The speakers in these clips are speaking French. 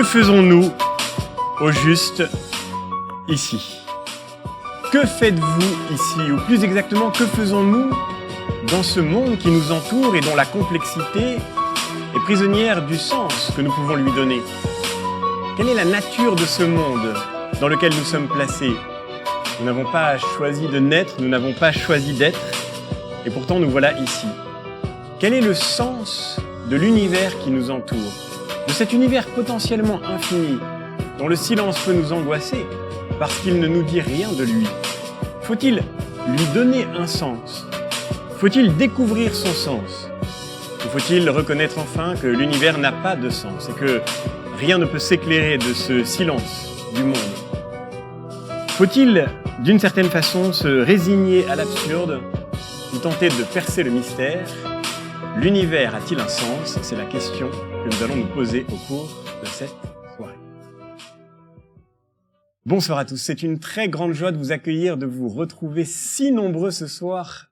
Que faisons-nous au juste ici? Que faites-vous ici? Ou plus exactement, que faisons-nous dans ce monde qui nous entoure et dont la complexité est prisonnière du sens que nous pouvons lui donner? Quelle est la nature de ce monde dans lequel nous sommes placés? Nous n'avons pas choisi de naître, nous n'avons pas choisi d'être, et pourtant nous voilà ici. Quel est le sens de l'univers qui nous entoure? De cet univers potentiellement infini, dont le silence peut nous angoisser, parce qu'il ne nous dit rien de lui. Faut-il lui donner un sens? Faut-il découvrir son sens? Ou faut-il reconnaître enfin que l'univers n'a pas de sens et que rien ne peut s'éclairer de ce silence du monde? Faut-il, d'une certaine façon, se résigner à l'absurde ou tenter de percer le mystère? L'univers a-t-il un sens? C'est la question que nous allons nous poser au cours de cette soirée. Bonsoir à tous, c'est une très grande joie de vous accueillir, de vous retrouver si nombreux ce soir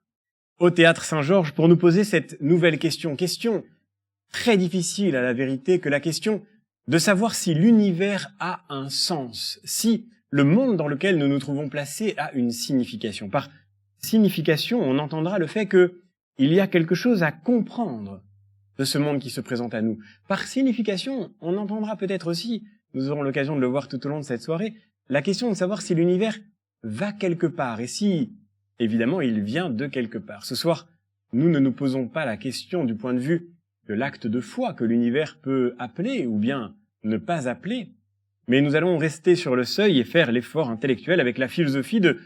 au Théâtre Saint-Georges pour nous poser cette nouvelle question. Question très difficile à la vérité, que la question de savoir si l'univers a un sens, si le monde dans lequel nous nous trouvons placés a une signification. Par signification, on entendra le fait qu'il y a quelque chose à comprendre de ce monde qui se présente à nous. Par signification, on entendra peut-être aussi, nous aurons l'occasion de le voir tout au long de cette soirée, la question de savoir si l'univers va quelque part et si, évidemment, il vient de quelque part. Ce soir, nous ne nous posons pas la question du point de vue de l'acte de foi que l'univers peut appeler ou bien ne pas appeler, mais nous allons rester sur le seuil et faire l'effort intellectuel avec la philosophie de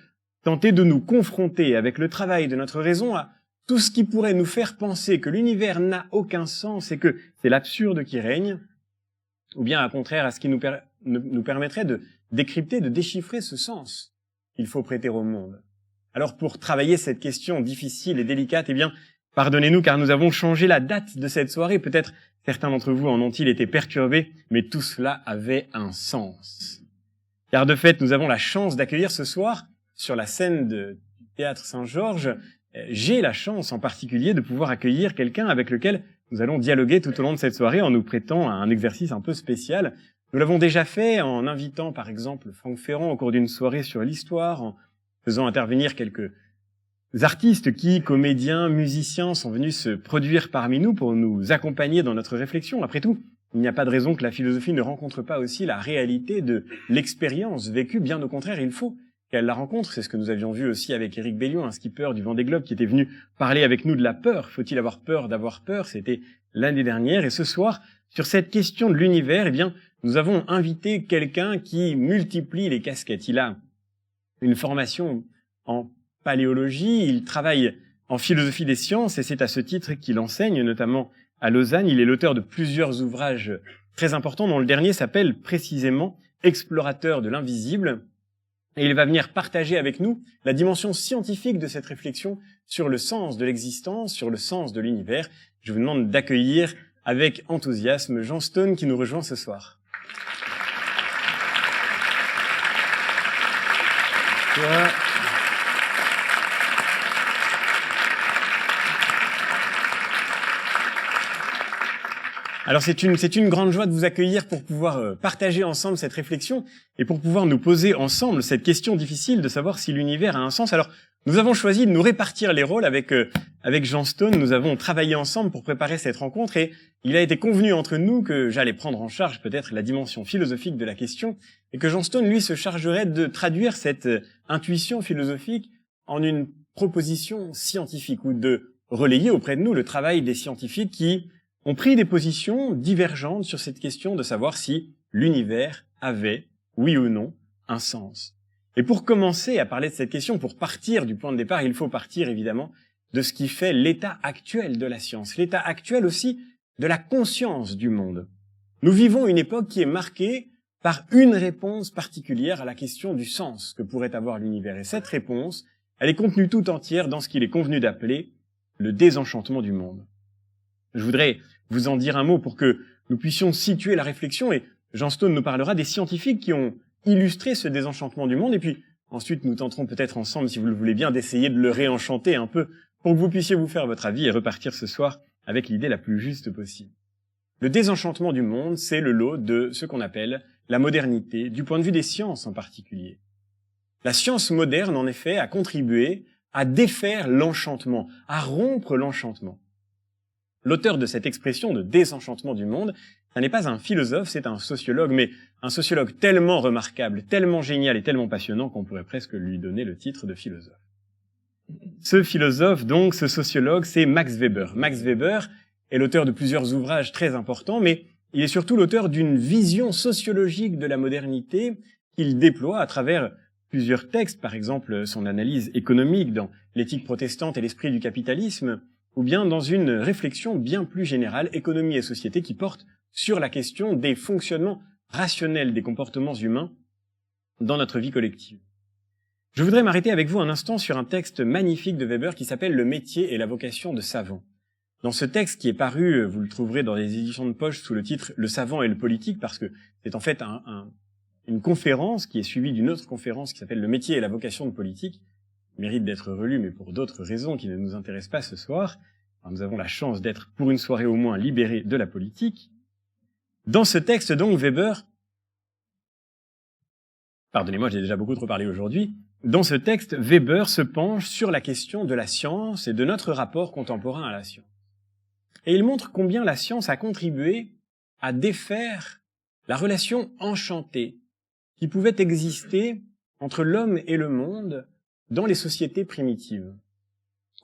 tenter de nous confronter avec le travail de notre raison à tout ce qui pourrait nous faire penser que l'univers n'a aucun sens et que c'est l'absurde qui règne, ou bien, au contraire, à ce qui nous permettrait de décrypter, de déchiffrer ce sens qu'il faut prêter au monde. Alors, pour travailler cette question difficile et délicate, eh bien, pardonnez-nous car nous avons changé la date de cette soirée. Peut-être certains d'entre vous en ont-ils été perturbés, mais tout cela avait un sens. Car de fait, nous avons la chance d'accueillir ce soir, sur la scène du Théâtre Saint-Georges, j'ai la chance en particulier de pouvoir accueillir quelqu'un avec lequel nous allons dialoguer tout au long de cette soirée en nous prêtant à un exercice un peu spécial. Nous l'avons déjà fait en invitant par exemple Franck Ferrand au cours d'une soirée sur l'histoire, en faisant intervenir quelques artistes qui, comédiens, musiciens, sont venus se produire parmi nous pour nous accompagner dans notre réflexion. Après tout, il n'y a pas de raison que la philosophie ne rencontre pas aussi la réalité de l'expérience vécue. Bien au contraire, il faut qu'elle la rencontre. C'est ce que nous avions vu aussi avec Éric Bellion, un skipper du Vendée Globe qui était venu parler avec nous de la peur. Faut-il avoir peur d'avoir peur? C'était l'année dernière. Et ce soir, sur cette question de l'univers, eh bien, nous avons invité quelqu'un qui multiplie les casquettes. Il a une formation en paléologie, il travaille en philosophie des sciences et c'est à ce titre qu'il enseigne, notamment à Lausanne. Il est l'auteur de plusieurs ouvrages très importants, dont le dernier s'appelle précisément Explorateur de l'invisible. Et il va venir partager avec nous la dimension scientifique de cette réflexion sur le sens de l'existence, sur le sens de l'univers. Je vous demande d'accueillir avec enthousiasme Jean Stone qui nous rejoint ce soir. Voilà. Alors c'est une grande joie de vous accueillir pour pouvoir partager ensemble cette réflexion et pour pouvoir nous poser ensemble cette question difficile de savoir si l'univers a un sens. Alors nous avons choisi de nous répartir les rôles avec Jean Stone. Nous avons travaillé ensemble pour préparer cette rencontre et il a été convenu entre nous que j'allais prendre en charge peut-être la dimension philosophique de la question et que Jean Stone, lui, se chargerait de traduire cette intuition philosophique en une proposition scientifique ou de relayer auprès de nous le travail des scientifiques qui ont pris des positions divergentes sur cette question de savoir si l'univers avait, oui ou non, un sens. Et pour commencer à parler de cette question, pour partir du point de départ, il faut partir évidemment de ce qui fait l'état actuel de la science, l'état actuel aussi de la conscience du monde. Nous vivons une époque qui est marquée par une réponse particulière à la question du sens que pourrait avoir l'univers. Et cette réponse, elle est contenue tout entière dans ce qu'il est convenu d'appeler le désenchantement du monde. Je voudrais vous en dire un mot pour que nous puissions situer la réflexion et Jean Stone nous parlera des scientifiques qui ont illustré ce désenchantement du monde et puis ensuite nous tenterons peut-être ensemble, si vous le voulez bien, d'essayer de le réenchanter un peu pour que vous puissiez vous faire votre avis et repartir ce soir avec l'idée la plus juste possible. Le désenchantement du monde, c'est le lot de ce qu'on appelle la modernité, du point de vue des sciences en particulier. La science moderne, en effet, a contribué à défaire l'enchantement, à rompre l'enchantement. L'auteur de cette expression de désenchantement du monde, ça n'est pas un philosophe, c'est un sociologue, mais un sociologue tellement remarquable, tellement génial et tellement passionnant qu'on pourrait presque lui donner le titre de philosophe. Ce philosophe, donc, ce sociologue, c'est Max Weber. Max Weber est l'auteur de plusieurs ouvrages très importants, mais il est surtout l'auteur d'une vision sociologique de la modernité qu'il déploie à travers plusieurs textes, par exemple son analyse économique dans l'éthique protestante et l'esprit du capitalisme, ou bien dans une réflexion bien plus générale, économie et société, qui porte sur la question des fonctionnements rationnels des comportements humains dans notre vie collective. Je voudrais m'arrêter avec vous un instant sur un texte magnifique de Weber qui s'appelle « Le métier et la vocation de savant ». Dans ce texte qui est paru, vous le trouverez dans les éditions de poche sous le titre « Le savant et le politique », parce que c'est en fait une conférence qui est suivie d'une autre conférence qui s'appelle « Le métier et la vocation de politique », mérite d'être relu, mais pour d'autres raisons qui ne nous intéressent pas ce soir. Alors, nous avons la chance d'être, pour une soirée au moins, libérés de la politique. Dans ce texte, donc, Weber, pardonnez-moi, j'ai déjà beaucoup trop parlé aujourd'hui, dans ce texte, Weber se penche sur la question de la science et de notre rapport contemporain à la science. Et il montre combien la science a contribué à défaire la relation enchantée qui pouvait exister entre l'homme et le monde dans les sociétés primitives.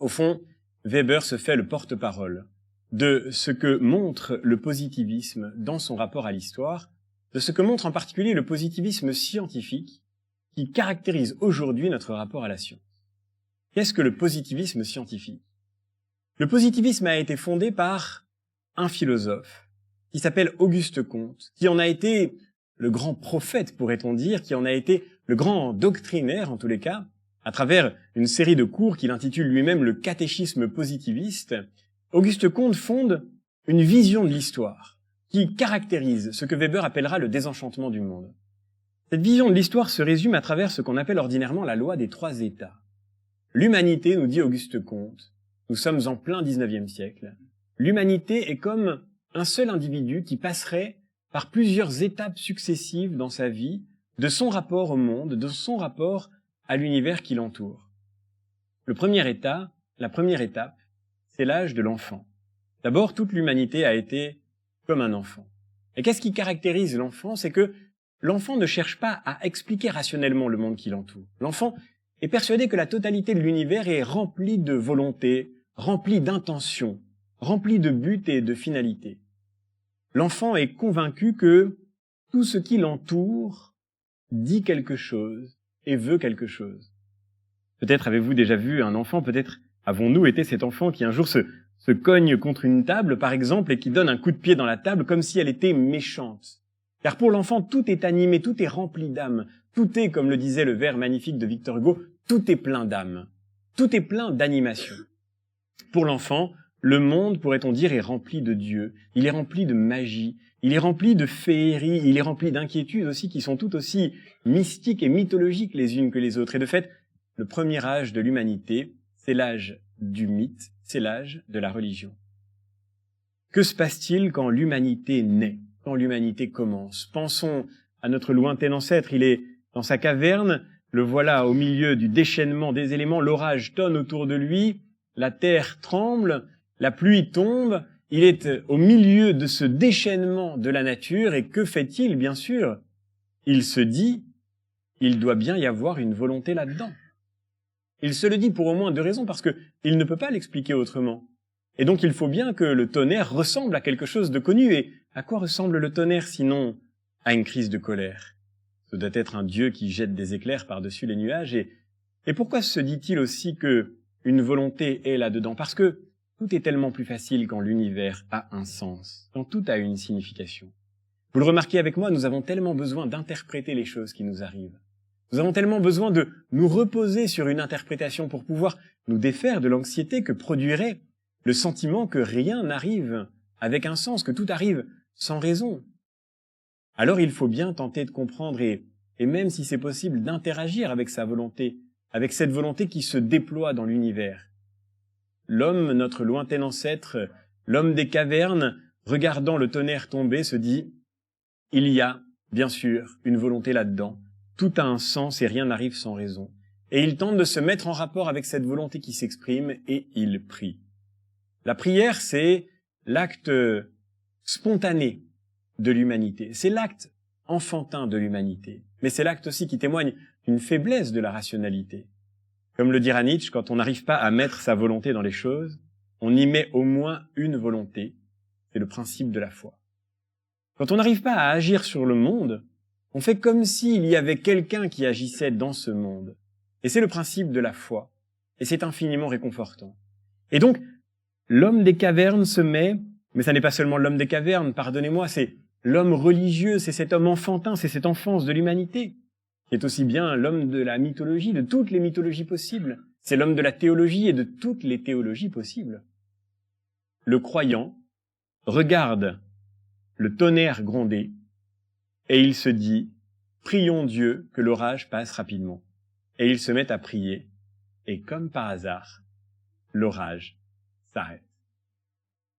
Au fond, Weber se fait le porte-parole de ce que montre le positivisme dans son rapport à l'histoire, de ce que montre en particulier le positivisme scientifique qui caractérise aujourd'hui notre rapport à la science. Qu'est-ce que le positivisme scientifique ? Le positivisme a été fondé par un philosophe qui s'appelle Auguste Comte, qui en a été le grand prophète, pourrait-on dire, qui en a été le grand doctrinaire, en tous les cas, à travers une série de cours qu'il intitule lui-même le catéchisme positiviste. Auguste Comte fonde une vision de l'histoire qui caractérise ce que Weber appellera le désenchantement du monde. Cette vision de l'histoire se résume à travers ce qu'on appelle ordinairement la loi des 3 états. L'humanité, nous dit Auguste Comte, nous sommes en plein 19e siècle, l'humanité est comme un seul individu qui passerait par plusieurs étapes successives dans sa vie, de son rapport au monde, de son rapport à l'univers qui l'entoure. La première étape, c'est l'âge de l'enfant. D'abord, toute l'humanité a été comme un enfant. Et qu'est-ce qui caractérise l'enfant ? C'est que l'enfant ne cherche pas à expliquer rationnellement le monde qui l'entoure. L'enfant est persuadé que la totalité de l'univers est remplie de volonté, remplie d'intentions, remplie de buts et de finalités. L'enfant est convaincu que tout ce qui l'entoure dit quelque chose et veut quelque chose. Peut-être avez-vous déjà vu un enfant, peut-être avons-nous été cet enfant qui un jour se cogne contre une table, par exemple, et qui donne un coup de pied dans la table comme si elle était méchante. Car pour l'enfant, tout est animé, tout est rempli d'âme. Tout est, comme le disait le vers magnifique de Victor Hugo, tout est plein d'âme. Tout est plein d'animation. Pour l'enfant, le monde, pourrait-on dire, est rempli de Dieu. Il est rempli de magie. Il est rempli de féerie. Il est rempli d'inquiétudes aussi qui sont tout aussi mystiques et mythologiques les unes que les autres. Et de fait, le premier âge de l'humanité, c'est l'âge du mythe, c'est l'âge de la religion. Que se passe-t-il quand l'humanité naît, quand l'humanité commence ? Pensons à notre lointain ancêtre, il est dans sa caverne, le voilà au milieu du déchaînement des éléments, l'orage tonne autour de lui, la terre tremble, la pluie tombe, il est au milieu de ce déchaînement de la nature, et que fait-il, bien sûr ? Il se dit, il doit bien y avoir une volonté là-dedans. Il se le dit pour au moins 2 raisons, parce que il ne peut pas l'expliquer autrement. Et donc il faut bien que le tonnerre ressemble à quelque chose de connu. Et à quoi ressemble le tonnerre sinon à une crise de colère ? Ce doit être un dieu qui jette des éclairs par-dessus les nuages. Et pourquoi se dit-il aussi que une volonté est là-dedans ? Parce que tout est tellement plus facile quand l'univers a un sens, quand tout a une signification. Vous le remarquez avec moi, nous avons tellement besoin d'interpréter les choses qui nous arrivent. Nous avons tellement besoin de nous reposer sur une interprétation pour pouvoir nous défaire de l'anxiété que produirait le sentiment que rien n'arrive avec un sens, que tout arrive sans raison. Alors il faut bien tenter de comprendre et même si c'est possible d'interagir avec sa volonté, avec cette volonté qui se déploie dans l'univers. L'homme, notre lointain ancêtre, l'homme des cavernes, regardant le tonnerre tomber, se dit « Il y a, bien sûr, une volonté là-dedans. Tout a un sens et rien n'arrive sans raison. » Et il tente de se mettre en rapport avec cette volonté qui s'exprime et il prie. La prière, c'est l'acte spontané de l'humanité. C'est l'acte enfantin de l'humanité. Mais c'est l'acte aussi qui témoigne d'une faiblesse de la rationalité. Comme le dira Nietzsche, quand on n'arrive pas à mettre sa volonté dans les choses, on y met au moins une volonté. C'est le principe de la foi. Quand on n'arrive pas à agir sur le monde, on fait comme s'il y avait quelqu'un qui agissait dans ce monde. Et c'est le principe de la foi. Et c'est infiniment réconfortant. Et donc, l'homme des cavernes se met, mais ça n'est pas seulement l'homme des cavernes, pardonnez-moi, c'est l'homme religieux, c'est cet homme enfantin, c'est cette enfance de l'humanité, qui est aussi bien l'homme de la mythologie, de toutes les mythologies possibles. C'est l'homme de la théologie et de toutes les théologies possibles. Le croyant regarde le tonnerre gronder et il se dit « Prions Dieu que l'orage passe rapidement ». Et il se met à prier, et comme par hasard, l'orage s'arrête.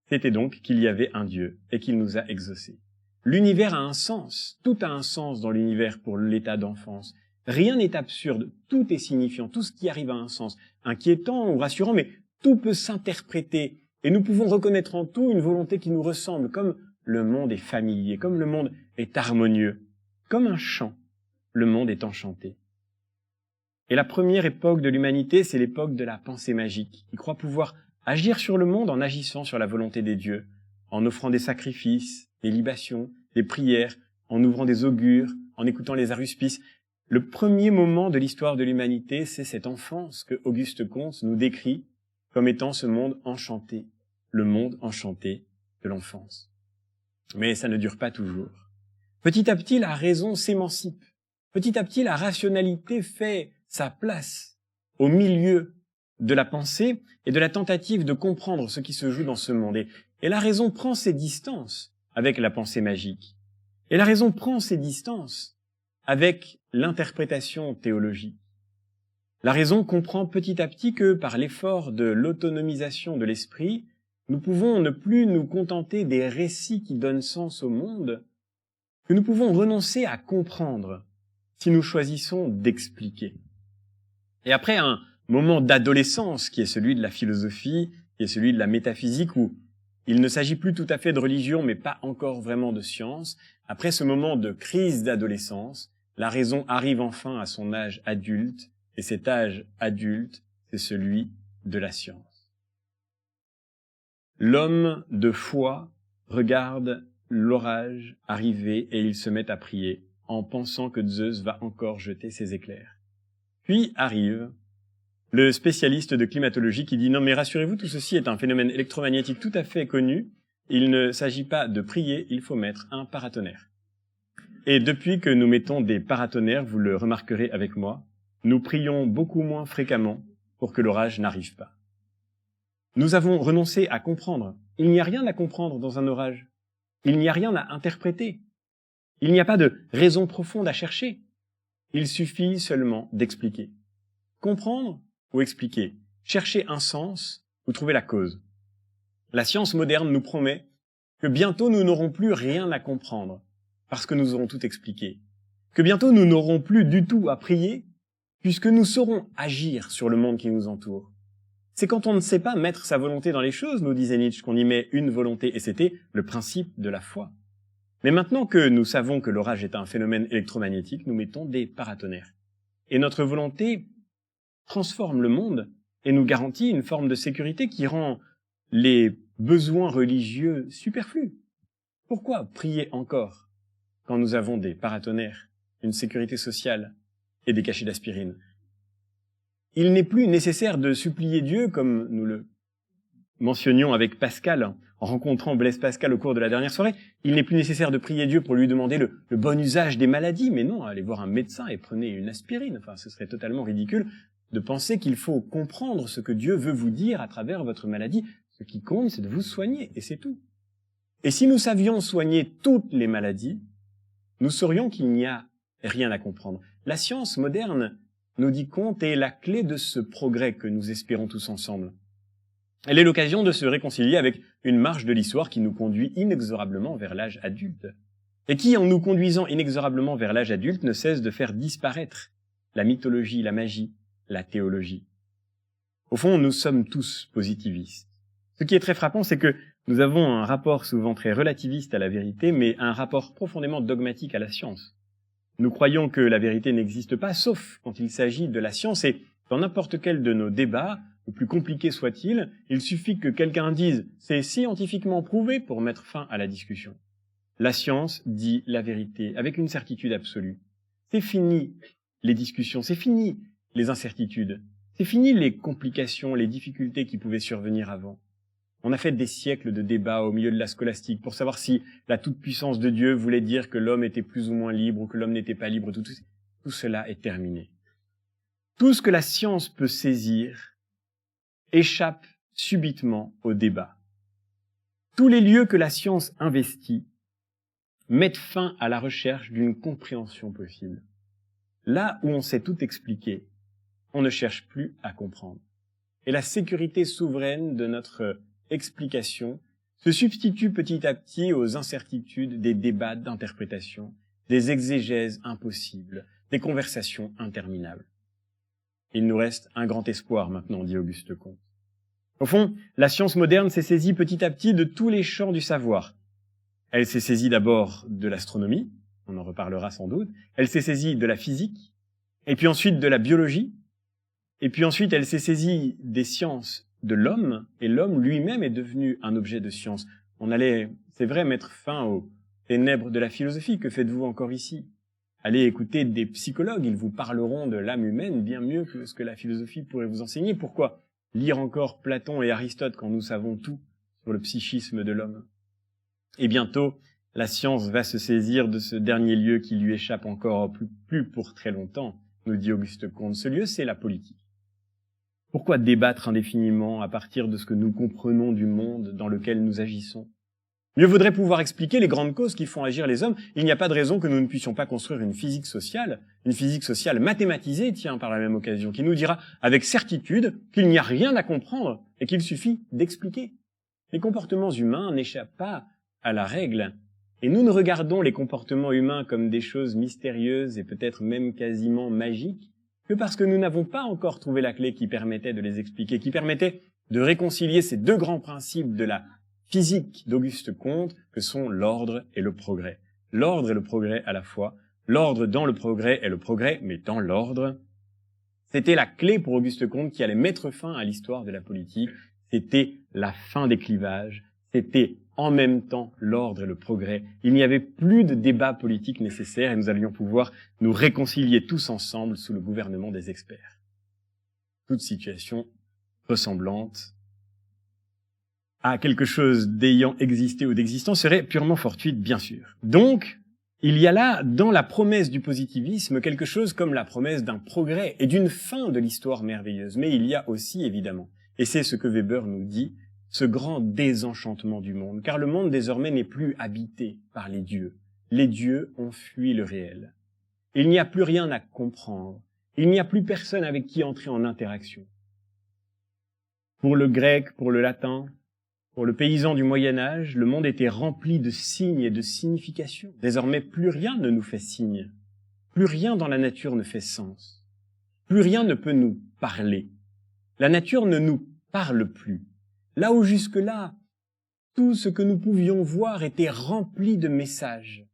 C'était donc qu'il y avait un Dieu et qu'il nous a exaucés. L'univers a un sens, tout a un sens dans l'univers pour l'état d'enfance. Rien n'est absurde, tout est signifiant, tout ce qui arrive a un sens, inquiétant ou rassurant, mais tout peut s'interpréter. Et nous pouvons reconnaître en tout une volonté qui nous ressemble, comme le monde est familier, comme le monde est harmonieux, comme un chant, le monde est enchanté. Et la première époque de l'humanité, c'est l'époque de la pensée magique, qui croit pouvoir agir sur le monde en agissant sur la volonté des dieux, en offrant des sacrifices, des libations, des prières, en ouvrant des augures, en écoutant les aruspices. Le premier moment de l'histoire de l'humanité, c'est cette enfance que Auguste Comte nous décrit comme étant ce monde enchanté, le monde enchanté de l'enfance. Mais ça ne dure pas toujours. Petit à petit, la raison s'émancipe. Petit à petit, la rationalité fait sa place au milieu de la pensée et de la tentative de comprendre ce qui se joue dans ce monde. Et la raison prend ses distances avec la pensée magique. Et la raison prend ses distances avec l'interprétation théologique. La raison comprend petit à petit que, par l'effort de l'autonomisation de l'esprit, nous pouvons ne plus nous contenter des récits qui donnent sens au monde, que nous pouvons renoncer à comprendre si nous choisissons d'expliquer. Et après un moment d'adolescence qui est celui de la philosophie, qui est celui de la métaphysique, où il ne s'agit plus tout à fait de religion, mais pas encore vraiment de science, après ce moment de crise d'adolescence, la raison arrive enfin à son âge adulte, et cet âge adulte, c'est celui de la science. L'homme de foi regarde l'orage arriver et il se met à prier, en pensant que Zeus va encore jeter ses éclairs. Puis arrive le spécialiste de climatologie qui dit « Non mais rassurez-vous, tout ceci est un phénomène électromagnétique tout à fait connu. Il ne s'agit pas de prier, il faut mettre un paratonnerre. » Et depuis que nous mettons des paratonnerres, vous le remarquerez avec moi, nous prions beaucoup moins fréquemment pour que l'orage n'arrive pas. Nous avons renoncé à comprendre. Il n'y a rien à comprendre dans un orage. Il n'y a rien à interpréter. Il n'y a pas de raison profonde à chercher. Il suffit seulement d'expliquer. Comprendre ou expliquer. Chercher un sens ou trouver la cause. La science moderne nous promet que bientôt nous n'aurons plus rien à comprendre parce que nous aurons tout expliqué. Que bientôt nous n'aurons plus du tout à prier puisque nous saurons agir sur le monde qui nous entoure. C'est quand on ne sait pas mettre sa volonté dans les choses, nous disait Nietzsche, qu'on y met une volonté, et c'était le principe de la foi. Mais maintenant que nous savons que l'orage est un phénomène électromagnétique, nous mettons des paratonnerres. Et notre volonté transforme le monde et nous garantit une forme de sécurité qui rend les besoins religieux superflus. Pourquoi prier encore quand nous avons des paratonnerres, une sécurité sociale et des cachets d'aspirine? Il n'est plus nécessaire de supplier Dieu, comme nous le mentionnions avec Pascal, en rencontrant Blaise Pascal au cours de la dernière soirée. Il n'est plus nécessaire de prier Dieu pour lui demander le bon usage des maladies, mais non, allez voir un médecin et prenez une aspirine. Enfin, ce serait totalement ridicule de penser qu'il faut comprendre ce que Dieu veut vous dire à travers votre maladie. Ce qui compte, c'est de vous soigner, et c'est tout. Et si nous savions soigner toutes les maladies, nous saurions qu'il n'y a rien à comprendre. La science moderne, nous dit Comte, est la clé de ce progrès que nous espérons tous ensemble. Elle est l'occasion de se réconcilier avec une marche de l'histoire qui nous conduit inexorablement vers l'âge adulte, et qui, en nous conduisant inexorablement vers l'âge adulte, ne cesse de faire disparaître la mythologie, la magie, la théologie. Au fond, nous sommes tous positivistes. Ce qui est très frappant, c'est que nous avons un rapport souvent très relativiste à la vérité, mais un rapport profondément dogmatique à la science. Nous croyons que la vérité n'existe pas, sauf quand il s'agit de la science, et dans n'importe quel de nos débats, le plus compliqué soit-il, il suffit que quelqu'un dise « c'est scientifiquement prouvé » pour mettre fin à la discussion. La science dit la vérité avec une certitude absolue. C'est fini les discussions, c'est fini les incertitudes, c'est fini les complications, les difficultés qui pouvaient survenir avant. On a fait des siècles de débats au milieu de la scolastique pour savoir si la toute-puissance de Dieu voulait dire que l'homme était plus ou moins libre ou que l'homme n'était pas libre. Tout cela est terminé. Tout ce que la science peut saisir échappe subitement au débat. Tous les lieux que la science investit mettent fin à la recherche d'une compréhension possible. Là où on sait tout expliquer, on ne cherche plus à comprendre. Et la sécurité souveraine de notre explication se substitue petit à petit aux incertitudes des débats d'interprétation, des exégèses impossibles, des conversations interminables. Il nous reste un grand espoir maintenant, dit Auguste Comte. Au fond, la science moderne s'est saisie petit à petit de tous les champs du savoir. Elle s'est saisie d'abord de l'astronomie, on en reparlera sans doute, elle s'est saisie de la physique, et puis ensuite de la biologie, et puis ensuite elle s'est saisie des sciences de l'homme, et l'homme lui-même est devenu un objet de science. On allait, c'est vrai, mettre fin aux ténèbres de la philosophie. Que faites-vous encore ici? Allez écouter des psychologues, ils vous parleront de l'âme humaine bien mieux que ce que la philosophie pourrait vous enseigner. Pourquoi lire encore Platon et Aristote quand nous savons tout sur le psychisme de l'homme? Et bientôt, la science va se saisir de ce dernier lieu qui lui échappe encore plus pour très longtemps, nous dit Auguste Comte. Ce lieu, c'est la politique. Pourquoi débattre indéfiniment à partir de ce que nous comprenons du monde dans lequel nous agissons? Mieux vaudrait pouvoir expliquer les grandes causes qui font agir les hommes. Il n'y a pas de raison que nous ne puissions pas construire une physique sociale mathématisée, tiens, par la même occasion, qui nous dira avec certitude qu'il n'y a rien à comprendre et qu'il suffit d'expliquer. Les comportements humains n'échappent pas à la règle, et nous ne regardons les comportements humains comme des choses mystérieuses et peut-être même quasiment magiques que parce que nous n'avons pas encore trouvé la clé qui permettait de les expliquer, qui permettait de réconcilier ces deux grands principes de la physique d'Auguste Comte que sont l'ordre et le progrès. L'ordre et le progrès à la fois, l'ordre dans le progrès et le progrès mais dans l'ordre. C'était la clé pour Auguste Comte qui allait mettre fin à l'histoire de la politique. C'était la fin des clivages. C'était en même temps l'ordre et le progrès. Il n'y avait plus de débat politique nécessaire et nous allions pouvoir nous réconcilier tous ensemble sous le gouvernement des experts. Toute situation ressemblante à quelque chose d'ayant existé ou d'existant serait purement fortuite, bien sûr. Donc, il y a là, dans la promesse du positivisme, quelque chose comme la promesse d'un progrès et d'une fin de l'histoire merveilleuse. Mais il y a aussi, évidemment, et c'est ce que Weber nous dit, ce grand désenchantement du monde, car le monde désormais n'est plus habité par les dieux. Les dieux ont fui le réel. Il n'y a plus rien à comprendre. Il n'y a plus personne avec qui entrer en interaction. Pour le grec, pour le latin, pour le paysan du Moyen-Âge, le monde était rempli de signes et de significations. Désormais, plus rien ne nous fait signe. Plus rien dans la nature ne fait sens. Plus rien ne peut nous parler. La nature ne nous parle plus. Là où jusque-là, tout ce que nous pouvions voir était rempli de messages.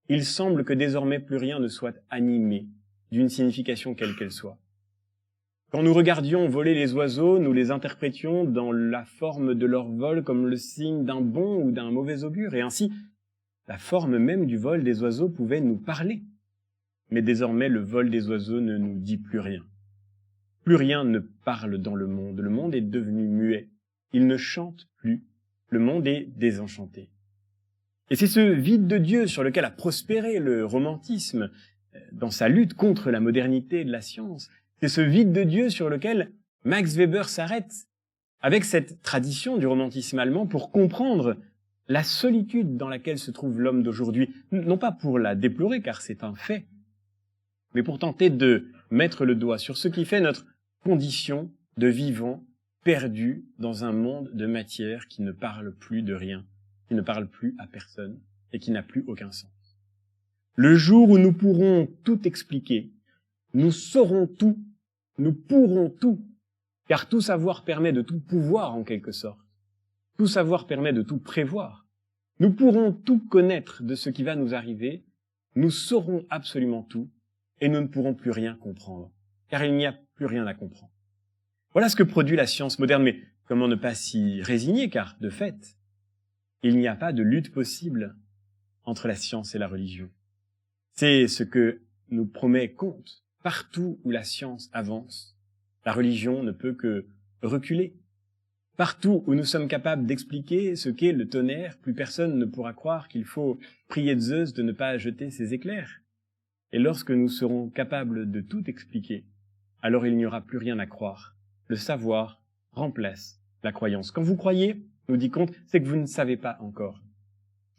Il semble que désormais plus rien ne soit animé d'une signification quelle qu'elle soit. Quand nous regardions voler les oiseaux, nous les interprétions dans la forme de leur vol comme le signe d'un bon ou d'un mauvais augure, et ainsi, la forme même du vol des oiseaux pouvait nous parler. Mais désormais, le vol des oiseaux ne nous dit plus rien. Plus rien ne parle dans le monde est devenu muet. Il ne chante plus, le monde est désenchanté. Et c'est ce vide de Dieu sur lequel a prospéré le romantisme dans sa lutte contre la modernité de la science. C'est ce vide de Dieu sur lequel Max Weber s'arrête avec cette tradition du romantisme allemand pour comprendre la solitude dans laquelle se trouve l'homme d'aujourd'hui. Non pas pour la déplorer, car c'est un fait, mais pour tenter de mettre le doigt sur ce qui fait notre condition de vivant perdus dans un monde de matière qui ne parle plus de rien, qui ne parle plus à personne et qui n'a plus aucun sens. Le jour où nous pourrons tout expliquer, nous saurons tout, nous pourrons tout, car tout savoir permet de tout pouvoir en quelque sorte. Tout savoir permet de tout prévoir. Nous pourrons tout connaître de ce qui va nous arriver, nous saurons absolument tout, et nous ne pourrons plus rien comprendre, car il n'y a plus rien à comprendre. Voilà ce que produit la science moderne, mais comment ne pas s'y résigner, car, de fait, il n'y a pas de lutte possible entre la science et la religion. C'est ce que nous promet Kant. Partout où la science avance, la religion ne peut que reculer. Partout où nous sommes capables d'expliquer ce qu'est le tonnerre, plus personne ne pourra croire qu'il faut prier Zeus de ne pas jeter ses éclairs. Et lorsque nous serons capables de tout expliquer, alors il n'y aura plus rien à croire. Le savoir remplace la croyance. Quand vous croyez, nous dit Kant, c'est que vous ne savez pas encore.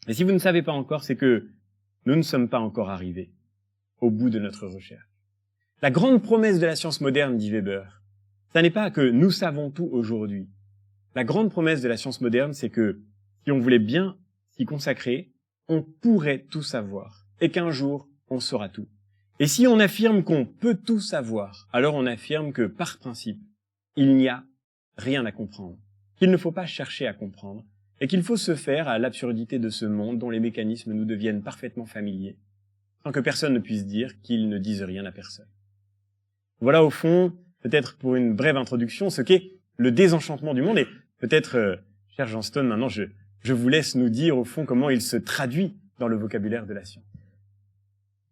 Et si vous ne savez pas encore, c'est que nous ne sommes pas encore arrivés au bout de notre recherche. La grande promesse de la science moderne, dit Weber, ça n'est pas que nous savons tout aujourd'hui. La grande promesse de la science moderne, c'est que si on voulait bien s'y consacrer, on pourrait tout savoir et qu'un jour, on saura tout. Et si on affirme qu'on peut tout savoir, alors on affirme que, par principe, il n'y a rien à comprendre, qu'il ne faut pas chercher à comprendre et qu'il faut se faire à l'absurdité de ce monde dont les mécanismes nous deviennent parfaitement familiers, sans que personne ne puisse dire qu'ils ne disent rien à personne. Voilà au fond, peut-être pour une brève introduction, ce qu'est le désenchantement du monde. Et peut-être, cher Jean Stone, maintenant je vous laisse nous dire au fond comment il se traduit dans le vocabulaire de la science.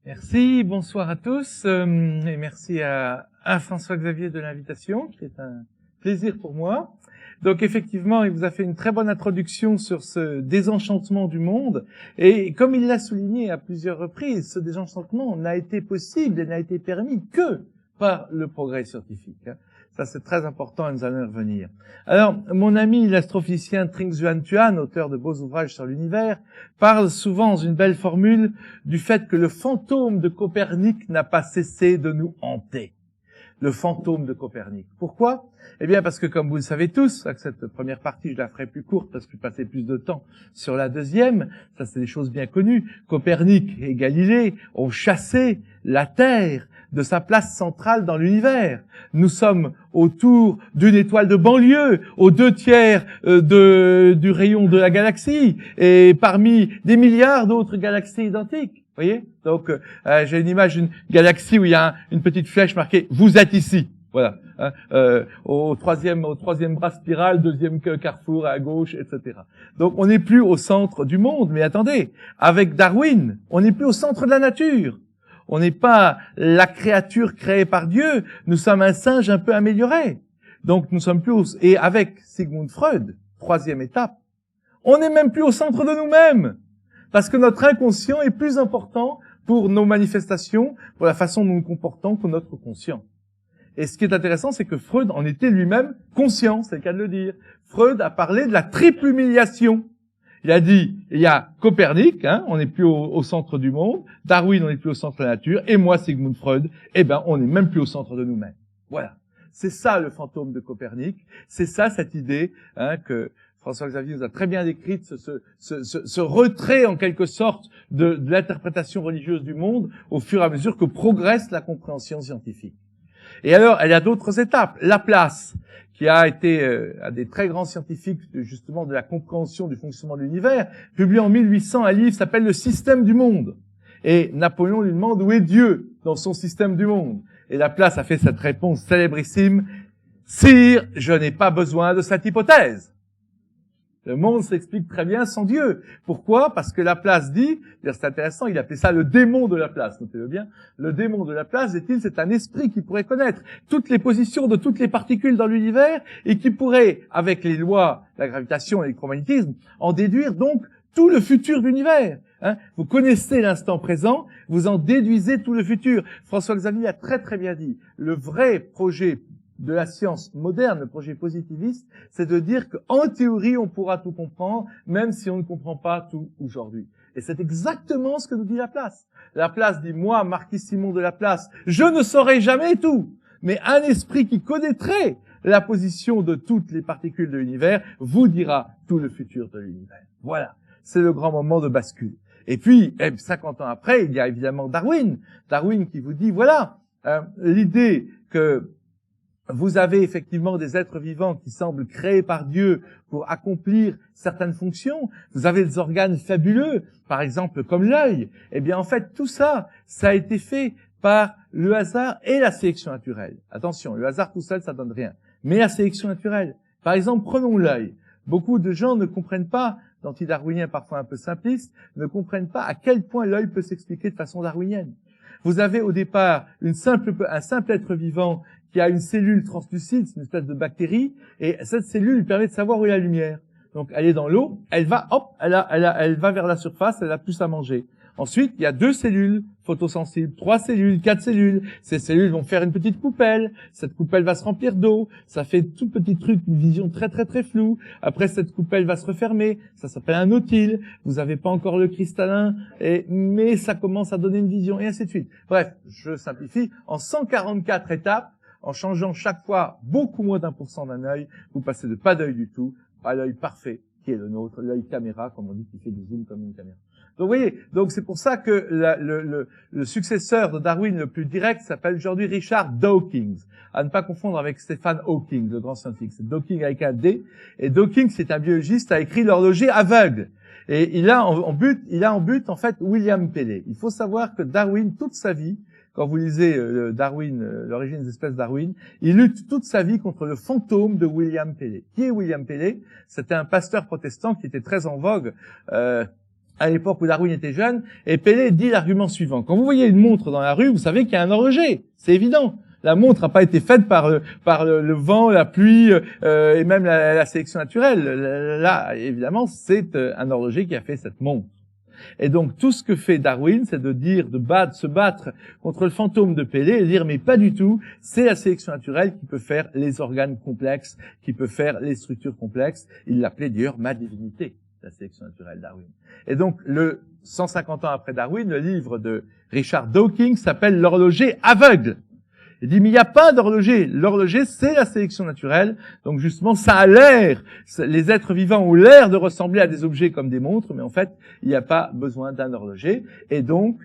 Merci, bonsoir à tous, et merci à François-Xavier de l'invitation, qui est un plaisir pour moi. Donc effectivement, il vous a fait une très bonne introduction sur ce désenchantement du monde, et comme il l'a souligné à plusieurs reprises, ce désenchantement n'a été possible et n'a été permis que par le progrès scientifique. Ça, c'est très important et nous allons y revenir. Alors, mon ami l'astrophysicien Trinh Xuan Tuan, auteur de beaux ouvrages sur l'univers, parle souvent dans une belle formule du fait que le fantôme de Copernic n'a pas cessé de nous hanter. Le fantôme de Copernic. Pourquoi? Eh bien, parce que comme vous le savez tous, cette première partie, je la ferai plus courte parce que je vais passer plus de temps sur la deuxième. Ça, c'est des choses bien connues. Copernic et Galilée ont chassé la Terre de sa place centrale dans l'univers. Nous sommes autour d'une étoile de banlieue, aux 2/3 du rayon de la galaxie, et parmi des milliards d'autres galaxies identiques. Vous voyez? Donc, j'ai une image d'une galaxie où il y a une petite flèche marquée « Vous êtes ici ». Voilà. Au troisième bras spirale, deuxième carrefour à gauche, etc. Donc, on n'est plus au centre du monde. Mais attendez, avec Darwin, on n'est plus au centre de la nature. On n'est pas la créature créée par Dieu. Nous sommes un singe un peu amélioré. Donc, nous sommes plus et avec Sigmund Freud, troisième étape, on n'est même plus au centre de nous-mêmes. Parce que notre inconscient est plus important pour nos manifestations, pour la façon dont nous nous comportons que notre conscient. Et ce qui est intéressant, c'est que Freud en était lui-même conscient, c'est le cas de le dire. Freud a parlé de la triple humiliation. Il a dit, il y a Copernic, on n'est plus au centre du monde, Darwin, on n'est plus au centre de la nature, et moi, Sigmund Freud, on n'est même plus au centre de nous-mêmes. Voilà. C'est ça le fantôme de Copernic, c'est ça cette idée que François-Xavier nous a très bien décrite, ce retrait en quelque sorte de l'interprétation religieuse du monde au fur et à mesure que progresse la compréhension scientifique. Et alors, il y a d'autres étapes. Laplace, qui a été un des très grands scientifiques justement de la compréhension du fonctionnement de l'univers, publie en 1800 un livre qui s'appelle « Le système du monde ». Et Napoléon lui demande où est Dieu dans son système du monde. Et Laplace a fait cette réponse célébrissime « Sire, je n'ai pas besoin de cette hypothèse ». Le monde s'explique très bien sans Dieu. Pourquoi? Parce que Laplace dit, c'est intéressant, il appelait ça le démon de Laplace, notez-le bien. Le démon de Laplace, dit-il, c'est un esprit qui pourrait connaître toutes les positions de toutes les particules dans l'univers et qui pourrait, avec les lois de la gravitation et l'électromagnétisme, en déduire donc tout le futur de l'univers. Vous connaissez l'instant présent, vous en déduisez tout le futur. François-Xavier a très très bien dit, le vrai projet de la science moderne, le projet positiviste, c'est de dire qu'en théorie, on pourra tout comprendre, même si on ne comprend pas tout aujourd'hui. Et c'est exactement ce que nous dit Laplace. Laplace dit, moi, Marquis Simon de Laplace, je ne saurai jamais tout, mais un esprit qui connaîtrait la position de toutes les particules de l'univers vous dira tout le futur de l'univers. Voilà, c'est le grand moment de bascule. Et puis, 50 ans après, il y a évidemment Darwin. Darwin qui vous dit, voilà, l'idée que vous avez effectivement des êtres vivants qui semblent créés par Dieu pour accomplir certaines fonctions. Vous avez des organes fabuleux, par exemple comme l'œil. Eh bien, en fait, tout ça, ça a été fait par le hasard et la sélection naturelle. Attention, le hasard tout seul, ça donne rien. Mais la sélection naturelle. Par exemple, prenons l'œil. Beaucoup de gens ne comprennent pas, d'anti-darwiniens parfois un peu simplistes, ne comprennent pas à quel point l'œil peut s'expliquer de façon darwinienne. Vous avez au départ un simple être vivant qui a une cellule translucide, c'est une espèce de bactérie, et cette cellule lui permet de savoir où est la lumière. Donc elle est dans l'eau, elle va, elle va vers la surface, elle a plus à manger. Ensuite, il y a 2 cellules photosensibles, 3 cellules, 4 cellules. Ces cellules vont faire une petite coupelle. Cette coupelle va se remplir d'eau. Ça fait tout petit truc, une vision très très très floue. Après, cette coupelle va se refermer. Ça s'appelle un otyle. Vous n'avez pas encore le cristallin, mais ça commence à donner une vision, et ainsi de suite. Bref, je simplifie. En 144 étapes, en changeant chaque fois beaucoup moins d'1% d'un œil, vous passez de pas d'œil du tout à l'œil parfait, qui est le nôtre, l'œil caméra, comme on dit, qui fait du zoom comme une caméra. Donc, vous voyez, donc c'est pour ça que le successeur de Darwin le plus direct s'appelle aujourd'hui Richard Dawkins. À ne pas confondre avec Stephen Hawking, le grand scientifique. C'est Dawkins avec un D. Et Dawkins, c'est un biologiste, a écrit L'horloger aveugle. Et il a en but, en fait, William Paley. Il faut savoir que Darwin, toute sa vie, quand vous lisez Darwin, l'origine des espèces Darwin, il lutte toute sa vie contre le fantôme de William Paley. Qui est William Paley? C'était un pasteur protestant qui était très en vogue à l'époque où Darwin était jeune, et Paley dit l'argument suivant. Quand vous voyez une montre dans la rue, vous savez qu'il y a un horloger. C'est évident. La montre n'a pas été faite par le vent, la pluie et même la sélection naturelle. Là, évidemment, c'est un horloger qui a fait cette montre. Et donc, tout ce que fait Darwin, c'est de dire, se battre contre le fantôme de Paley et dire, mais pas du tout, c'est la sélection naturelle qui peut faire les organes complexes, qui peut faire les structures complexes. Il l'appelait d'ailleurs ma divinité, la sélection naturelle, Darwin. Et donc, 150 ans après Darwin, le livre de Richard Dawkins s'appelle L'horloger aveugle. Il dit, mais il n'y a pas d'horloger. L'horloger, c'est la sélection naturelle. Donc, justement, ça a l'air, les êtres vivants ont l'air de ressembler à des objets comme des montres, mais en fait, il n'y a pas besoin d'un horloger. Et donc,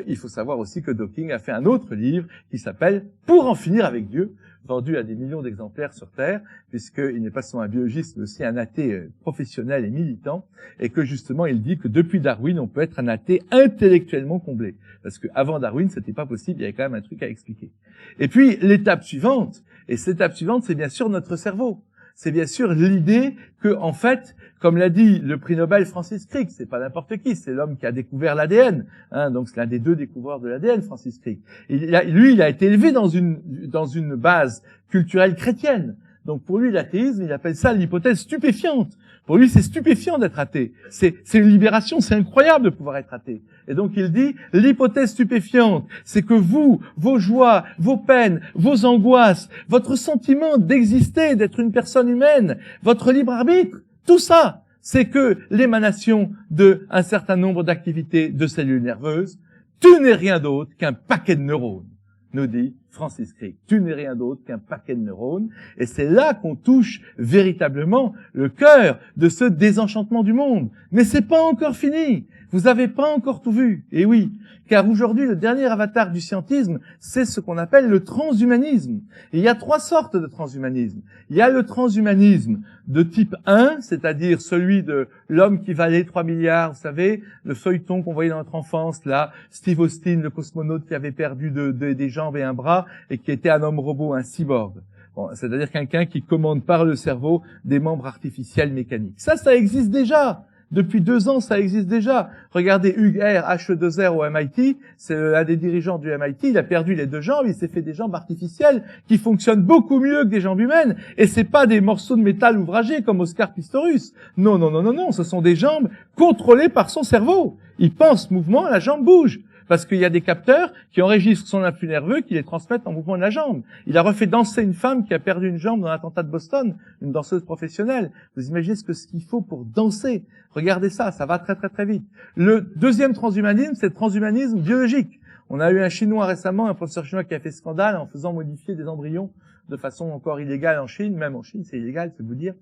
il faut savoir aussi que Dawkins a fait un autre livre qui s'appelle Pour en finir avec Dieu, vendu à des millions d'exemplaires sur Terre, puisqu'il n'est pas seulement un biologiste, mais aussi un athée professionnel et militant, et que justement, il dit que depuis Darwin, on peut être un athée intellectuellement comblé. Parce que avant Darwin, c'était pas possible, il y avait quand même un truc à expliquer. Et puis, l'étape suivante, et cette étape suivante, c'est bien sûr notre cerveau. C'est bien sûr l'idée que, en fait, comme l'a dit le prix Nobel Francis Crick, c'est pas n'importe qui, c'est l'homme qui a découvert l'ADN, donc c'est l'un des 2 découvreurs de l'ADN, Francis Crick. Il a été élevé dans une base culturelle chrétienne. Donc pour lui, l'athéisme, il appelle ça l'hypothèse stupéfiante. Pour lui, c'est stupéfiant d'être athée. C'est une libération, c'est incroyable de pouvoir être athée. Et donc il dit, l'hypothèse stupéfiante, c'est que vous, vos joies, vos peines, vos angoisses, votre sentiment d'exister, d'être une personne humaine, votre libre arbitre, tout ça, c'est que l'émanation d'un certain nombre d'activités de cellules nerveuses. Tu n'es rien d'autre qu'un paquet de neurones, nous dit Francis Crick. Tu n'es rien d'autre qu'un paquet de neurones. Et c'est là qu'on touche véritablement le cœur de ce désenchantement du monde. Mais c'est pas encore fini. Vous avez pas encore tout vu. Et oui, car aujourd'hui, le dernier avatar du scientisme, c'est ce qu'on appelle le transhumanisme. Et il y a 3 sortes de transhumanisme. Il y a le transhumanisme de type 1, c'est-à-dire celui de l'homme qui valait 3 milliards, vous savez, le feuilleton qu'on voyait dans notre enfance, là, Steve Austin, le cosmonaute qui avait perdu des jambes et un bras, et qui était un homme robot, un cyborg. Bon, c'est-à-dire quelqu'un qui commande par le cerveau des membres artificiels mécaniques. Ça existe déjà. Depuis 2 ans, ça existe déjà. Regardez Hugh Herr, H2R au MIT, c'est l'un des dirigeants du MIT, il a perdu les 2 jambes, il s'est fait des jambes artificielles qui fonctionnent beaucoup mieux que des jambes humaines. Et c'est pas des morceaux de métal ouvragés comme Oscar Pistorius. Non, ce sont des jambes contrôlées par son cerveau. Il pense mouvement, la jambe bouge. Parce qu'il y a des capteurs qui enregistrent son influx nerveux, qui les transmettent en mouvement de la jambe. Il a refait danser une femme qui a perdu une jambe dans l'attentat de Boston, une danseuse professionnelle. Vous imaginez ce qu'il faut pour danser. Regardez ça, ça va très très très vite. Le deuxième transhumanisme, c'est le transhumanisme biologique. On a eu un Chinois récemment, un professeur chinois qui a fait scandale en faisant modifier des embryons de façon encore illégale en Chine, même en Chine c'est illégal, c'est vous dire,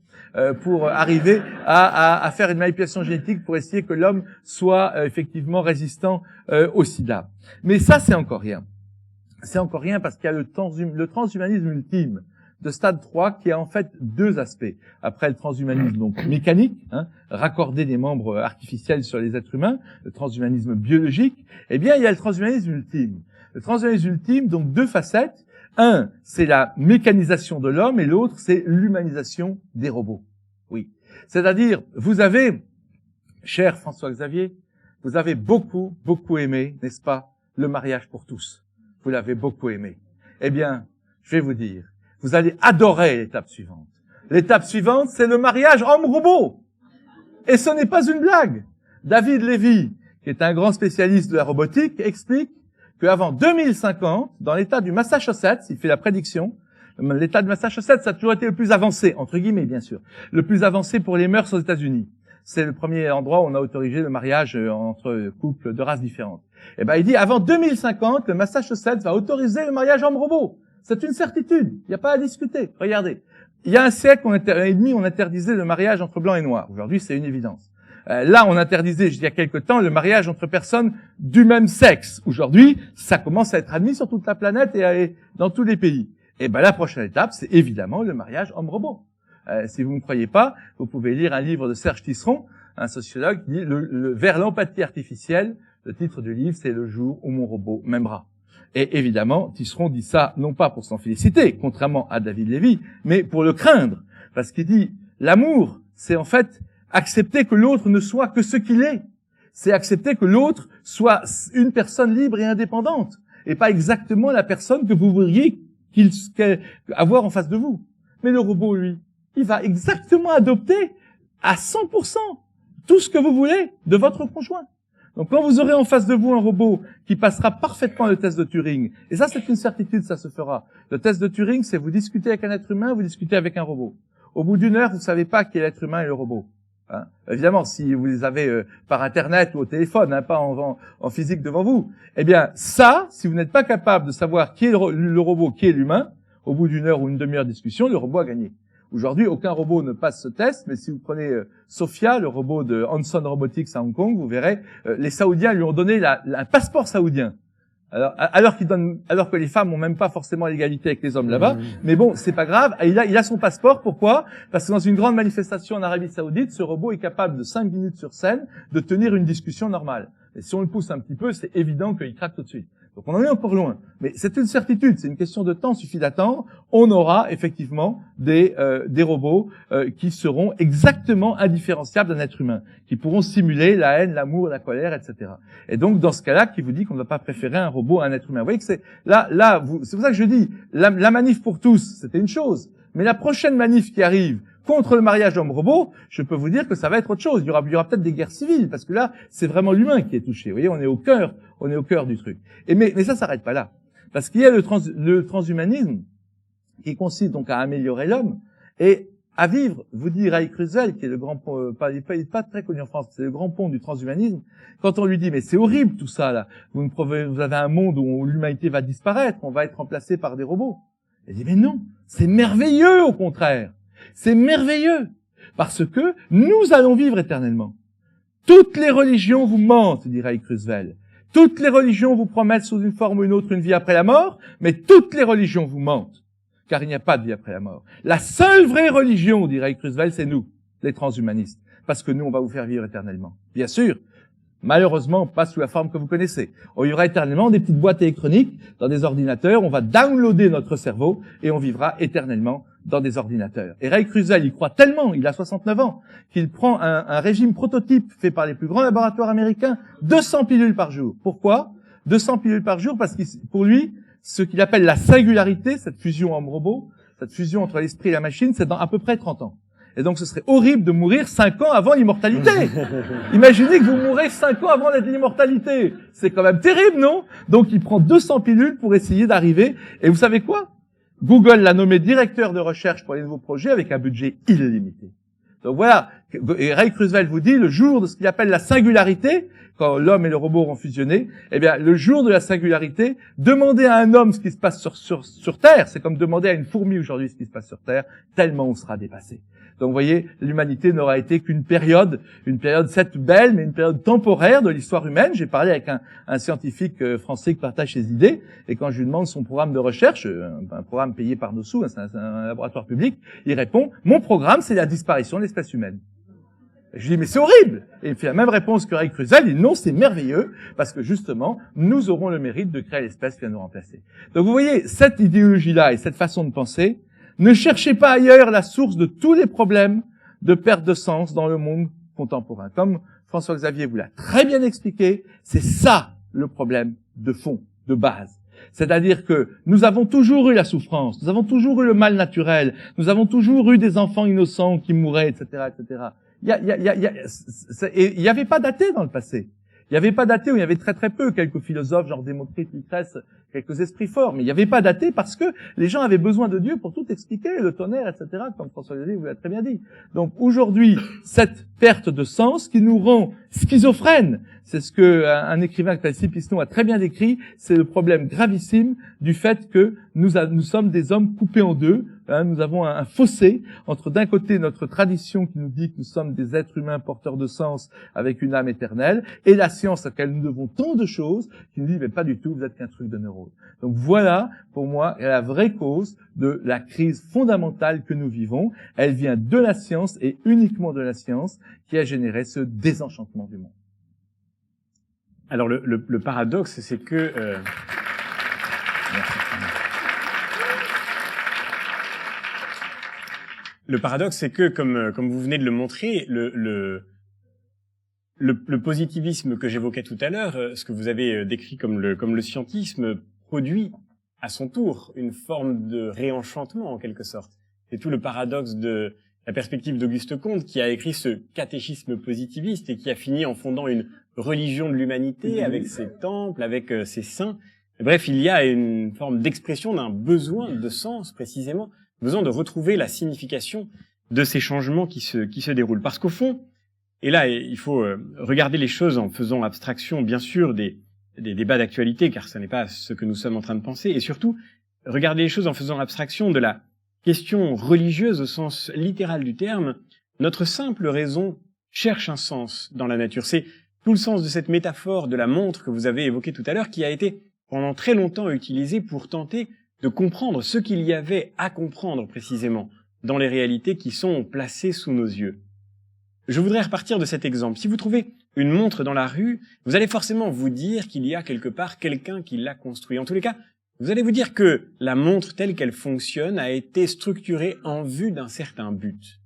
pour arriver à faire une manipulation génétique pour essayer que l'homme soit effectivement résistant au sida. Mais ça c'est encore rien. C'est encore rien parce qu'il y a le transhumanisme ultime de stade 3 qui a en fait deux aspects. Après le transhumanisme donc mécanique, raccorder des membres artificiels sur les êtres humains, le transhumanisme biologique, eh bien il y a le transhumanisme ultime. Le transhumanisme ultime, donc deux facettes. Un, c'est la mécanisation de l'homme et l'autre, c'est l'humanisation des robots. Oui. C'est-à-dire, vous avez, cher François-Xavier, vous avez beaucoup aimé, n'est-ce pas, le mariage pour tous. Vous l'avez beaucoup aimé. Eh bien, je vais vous dire, vous allez adorer l'étape suivante. L'étape suivante, c'est le mariage homme-robot. Et ce n'est pas une blague. David Levy, qui est un grand spécialiste de la robotique, explique qu'avant 2050, dans l'État du Massachusetts, il fait la prédiction, l'État du Massachusetts a toujours été le plus avancé, entre guillemets bien sûr, le plus avancé pour les mœurs aux États-Unis. C'est le premier endroit où on a autorisé le mariage entre couples de races différentes. Et ben il dit, avant 2050, le Massachusetts va autoriser le mariage homme-robot. C'est une certitude, il n'y a pas à discuter. Regardez, il y a un siècle et demi, on interdisait le mariage entre blancs et noirs. Aujourd'hui, c'est une évidence. Là, on interdisait, il y a quelque temps, le mariage entre personnes du même sexe. Aujourd'hui, ça commence à être admis sur toute la planète et dans tous les pays. Et ben la prochaine étape, c'est évidemment le mariage homme-robot. Si vous ne me croyez pas, vous pouvez lire un livre de Serge Tisseron, un sociologue, qui dit vers l'empathie artificielle. Le titre du livre, c'est Le jour où mon robot m'aimera. Et évidemment, Tisseron dit ça non pas pour s'en féliciter, contrairement à David Levy, mais pour le craindre. Parce qu'il dit, l'amour, c'est en fait accepter que l'autre ne soit que ce qu'il est. C'est accepter que l'autre soit une personne libre et indépendante, et pas exactement la personne que vous voudriez avoir en face de vous. Mais le robot, lui, il va exactement adopter à 100% tout ce que vous voulez de votre conjoint. Donc quand vous aurez en face de vous un robot qui passera parfaitement le test de Turing, et ça c'est une certitude, ça se fera. Le test de Turing, c'est vous discutez avec un être humain, vous discutez avec un robot. Au bout d'une heure, vous ne savez pas qui est l'être humain et le robot. Évidemment, si vous les avez par Internet ou au téléphone, pas en physique devant vous, eh bien ça, si vous n'êtes pas capable de savoir qui est le robot, qui est l'humain, au bout d'une heure ou une demi-heure de discussion, le robot a gagné. Aujourd'hui, aucun robot ne passe ce test, mais si vous prenez Sophia, le robot de Hanson Robotics à Hong Kong, vous verrez, les Saoudiens lui ont donné un passeport saoudien. Alors que les femmes n'ont même pas forcément l'égalité avec les hommes là-bas. Mais bon, c'est pas grave. Il a son passeport. Pourquoi? Parce que dans une grande manifestation en Arabie Saoudite, ce robot est capable de 5 minutes sur scène de tenir une discussion normale. Et si on le pousse un petit peu, c'est évident qu'il craque tout de suite. Donc on en est encore loin. Mais c'est une certitude, c'est une question de temps, suffit d'attendre. On aura effectivement des robots qui seront exactement indifférenciables d'un être humain, qui pourront simuler la haine, l'amour, la colère, etc. Et donc dans ce cas-là, qui vous dit qu'on ne va pas préférer un robot à un être humain. Vous voyez que c'est c'est pour ça que je dis la manif pour tous, c'était une chose, mais la prochaine manif qui arrive contre le mariage homme-robot, je peux vous dire que ça va être autre chose. Il y aura peut-être des guerres civiles, parce que là, c'est vraiment l'humain qui est touché. Vous voyez, on est au cœur du truc. Mais ça s'arrête pas là. Parce qu'il y a le transhumanisme, qui consiste donc à améliorer l'homme, et à vivre, vous dit Ray Kurzweil, qui est le grand pont, il est pas très connu en France, c'est le grand pont du transhumanisme. Quand on lui dit, mais c'est horrible tout ça, là. Vous avez un monde où l'humanité va disparaître, on va être remplacé par des robots. Il dit, mais non, c'est merveilleux, au contraire. C'est merveilleux, parce que nous allons vivre éternellement. Toutes les religions vous mentent, dit Ray Kurzweil. Toutes les religions vous promettent sous une forme ou une autre une vie après la mort, mais toutes les religions vous mentent, car il n'y a pas de vie après la mort. La seule vraie religion, dit Ray Kurzweil, c'est nous, les transhumanistes, parce que nous, on va vous faire vivre éternellement. Bien sûr, malheureusement, pas sous la forme que vous connaissez. On vivra éternellement des petites boîtes électroniques dans des ordinateurs, on va downloader notre cerveau et on vivra éternellement dans des ordinateurs. Et Ray Kurzweil y croit tellement, il a 69 ans, qu'il prend un régime prototype fait par les plus grands laboratoires américains, 200 pilules par jour. Pourquoi 200 pilules par jour? Parce que pour lui, ce qu'il appelle la singularité, cette fusion homme-robot, cette fusion entre l'esprit et la machine, c'est dans à peu près 30 ans. Et donc ce serait horrible de mourir 5 ans avant l'immortalité. Imaginez que vous mourrez 5 ans avant l'immortalité. C'est quand même terrible, non? Donc il prend 200 pilules pour essayer d'arriver. Et vous savez quoi? Google l'a nommé directeur de recherche pour les nouveaux projets avec un budget illimité. Donc voilà, et Ray Kurzweil vous dit, le jour de ce qu'il appelle la singularité, quand l'homme et le robot auront fusionné, eh bien, le jour de la singularité, demander à un homme ce qui se passe sur Terre, c'est comme demander à une fourmi aujourd'hui ce qui se passe sur Terre, tellement on sera dépassé. Donc, vous voyez, l'humanité n'aura été qu'une période, certes belle, mais une période temporaire de l'histoire humaine. J'ai parlé avec un scientifique français qui partage ses idées, et quand je lui demande son programme de recherche, un programme payé par nos sous, c'est un laboratoire public, il répond, mon programme, c'est la disparition de l'espèce humaine. Je lui dis, mais c'est horrible! Et il fait la même réponse que Ray Kurzweil, il dit, non, c'est merveilleux, parce que justement, nous aurons le mérite de créer l'espèce qui va nous remplacer. Donc, vous voyez, cette idéologie-là et cette façon de penser, ne cherchez pas ailleurs la source de tous les problèmes de perte de sens dans le monde contemporain. Comme François-Xavier vous l'a très bien expliqué, c'est ça le problème de fond, de base. C'est-à-dire que nous avons toujours eu la souffrance, nous avons toujours eu le mal naturel, nous avons toujours eu des enfants innocents qui mouraient, etc., etc. Il n'y avait pas d'athées dans le passé. Il n'y avait pas d'athées, ou il y avait très très peu, quelques philosophes, genre Démocrite, Lucrèce, quelques esprits forts, mais il n'y avait pas d'athées parce que les gens avaient besoin de Dieu pour tout expliquer, le tonnerre, etc., comme François-Xavier vous l'a très bien dit. Donc aujourd'hui, cette perte de sens qui nous rend schizophrènes, c'est ce que un écrivain qui s'appelle Piston a très bien décrit, c'est le problème gravissime du fait que nous sommes des hommes coupés en deux. Nous avons un fossé entre d'un côté notre tradition qui nous dit que nous sommes des êtres humains porteurs de sens avec une âme éternelle, et la science à laquelle nous devons tant de choses qui nous dit mais pas du tout, vous êtes qu'un truc de neurones. Donc voilà, pour moi, la vraie cause de la crise fondamentale que nous vivons. Elle vient de la science et uniquement de la science qui a généré ce désenchantement du monde. Alors le paradoxe, c'est que le paradoxe, c'est que comme vous venez de le montrer, le positivisme que j'évoquais tout à l'heure, ce que vous avez décrit comme le scientisme, produit à son tour une forme de réenchantement en quelque sorte. C'est tout le paradoxe de la perspective d'Auguste Comte qui a écrit ce catéchisme positiviste et qui a fini en fondant une religion de l'humanité avec ses temples, avec ses saints. Bref, il y a une forme d'expression d'un besoin de sens précisément, besoin de retrouver la signification de ces changements qui se déroulent. Parce qu'au fond, et là il faut regarder les choses en faisant abstraction bien sûr des débats d'actualité, car ce n'est pas ce que nous sommes en train de penser, et surtout regarder les choses en faisant abstraction de la question religieuse au sens littéral du terme. Notre simple raison cherche un sens dans la nature. C'est tout le sens de cette métaphore de la montre que vous avez évoquée tout à l'heure, qui a été pendant très longtemps utilisée pour tenter de comprendre ce qu'il y avait à comprendre précisément dans les réalités qui sont placées sous nos yeux. Je voudrais repartir de cet exemple. Si vous trouvez une montre dans la rue, vous allez forcément vous dire qu'il y a quelque part quelqu'un qui l'a construit. En tous les cas, vous allez vous dire que la montre telle qu'elle fonctionne a été structurée en vue d'un certain but.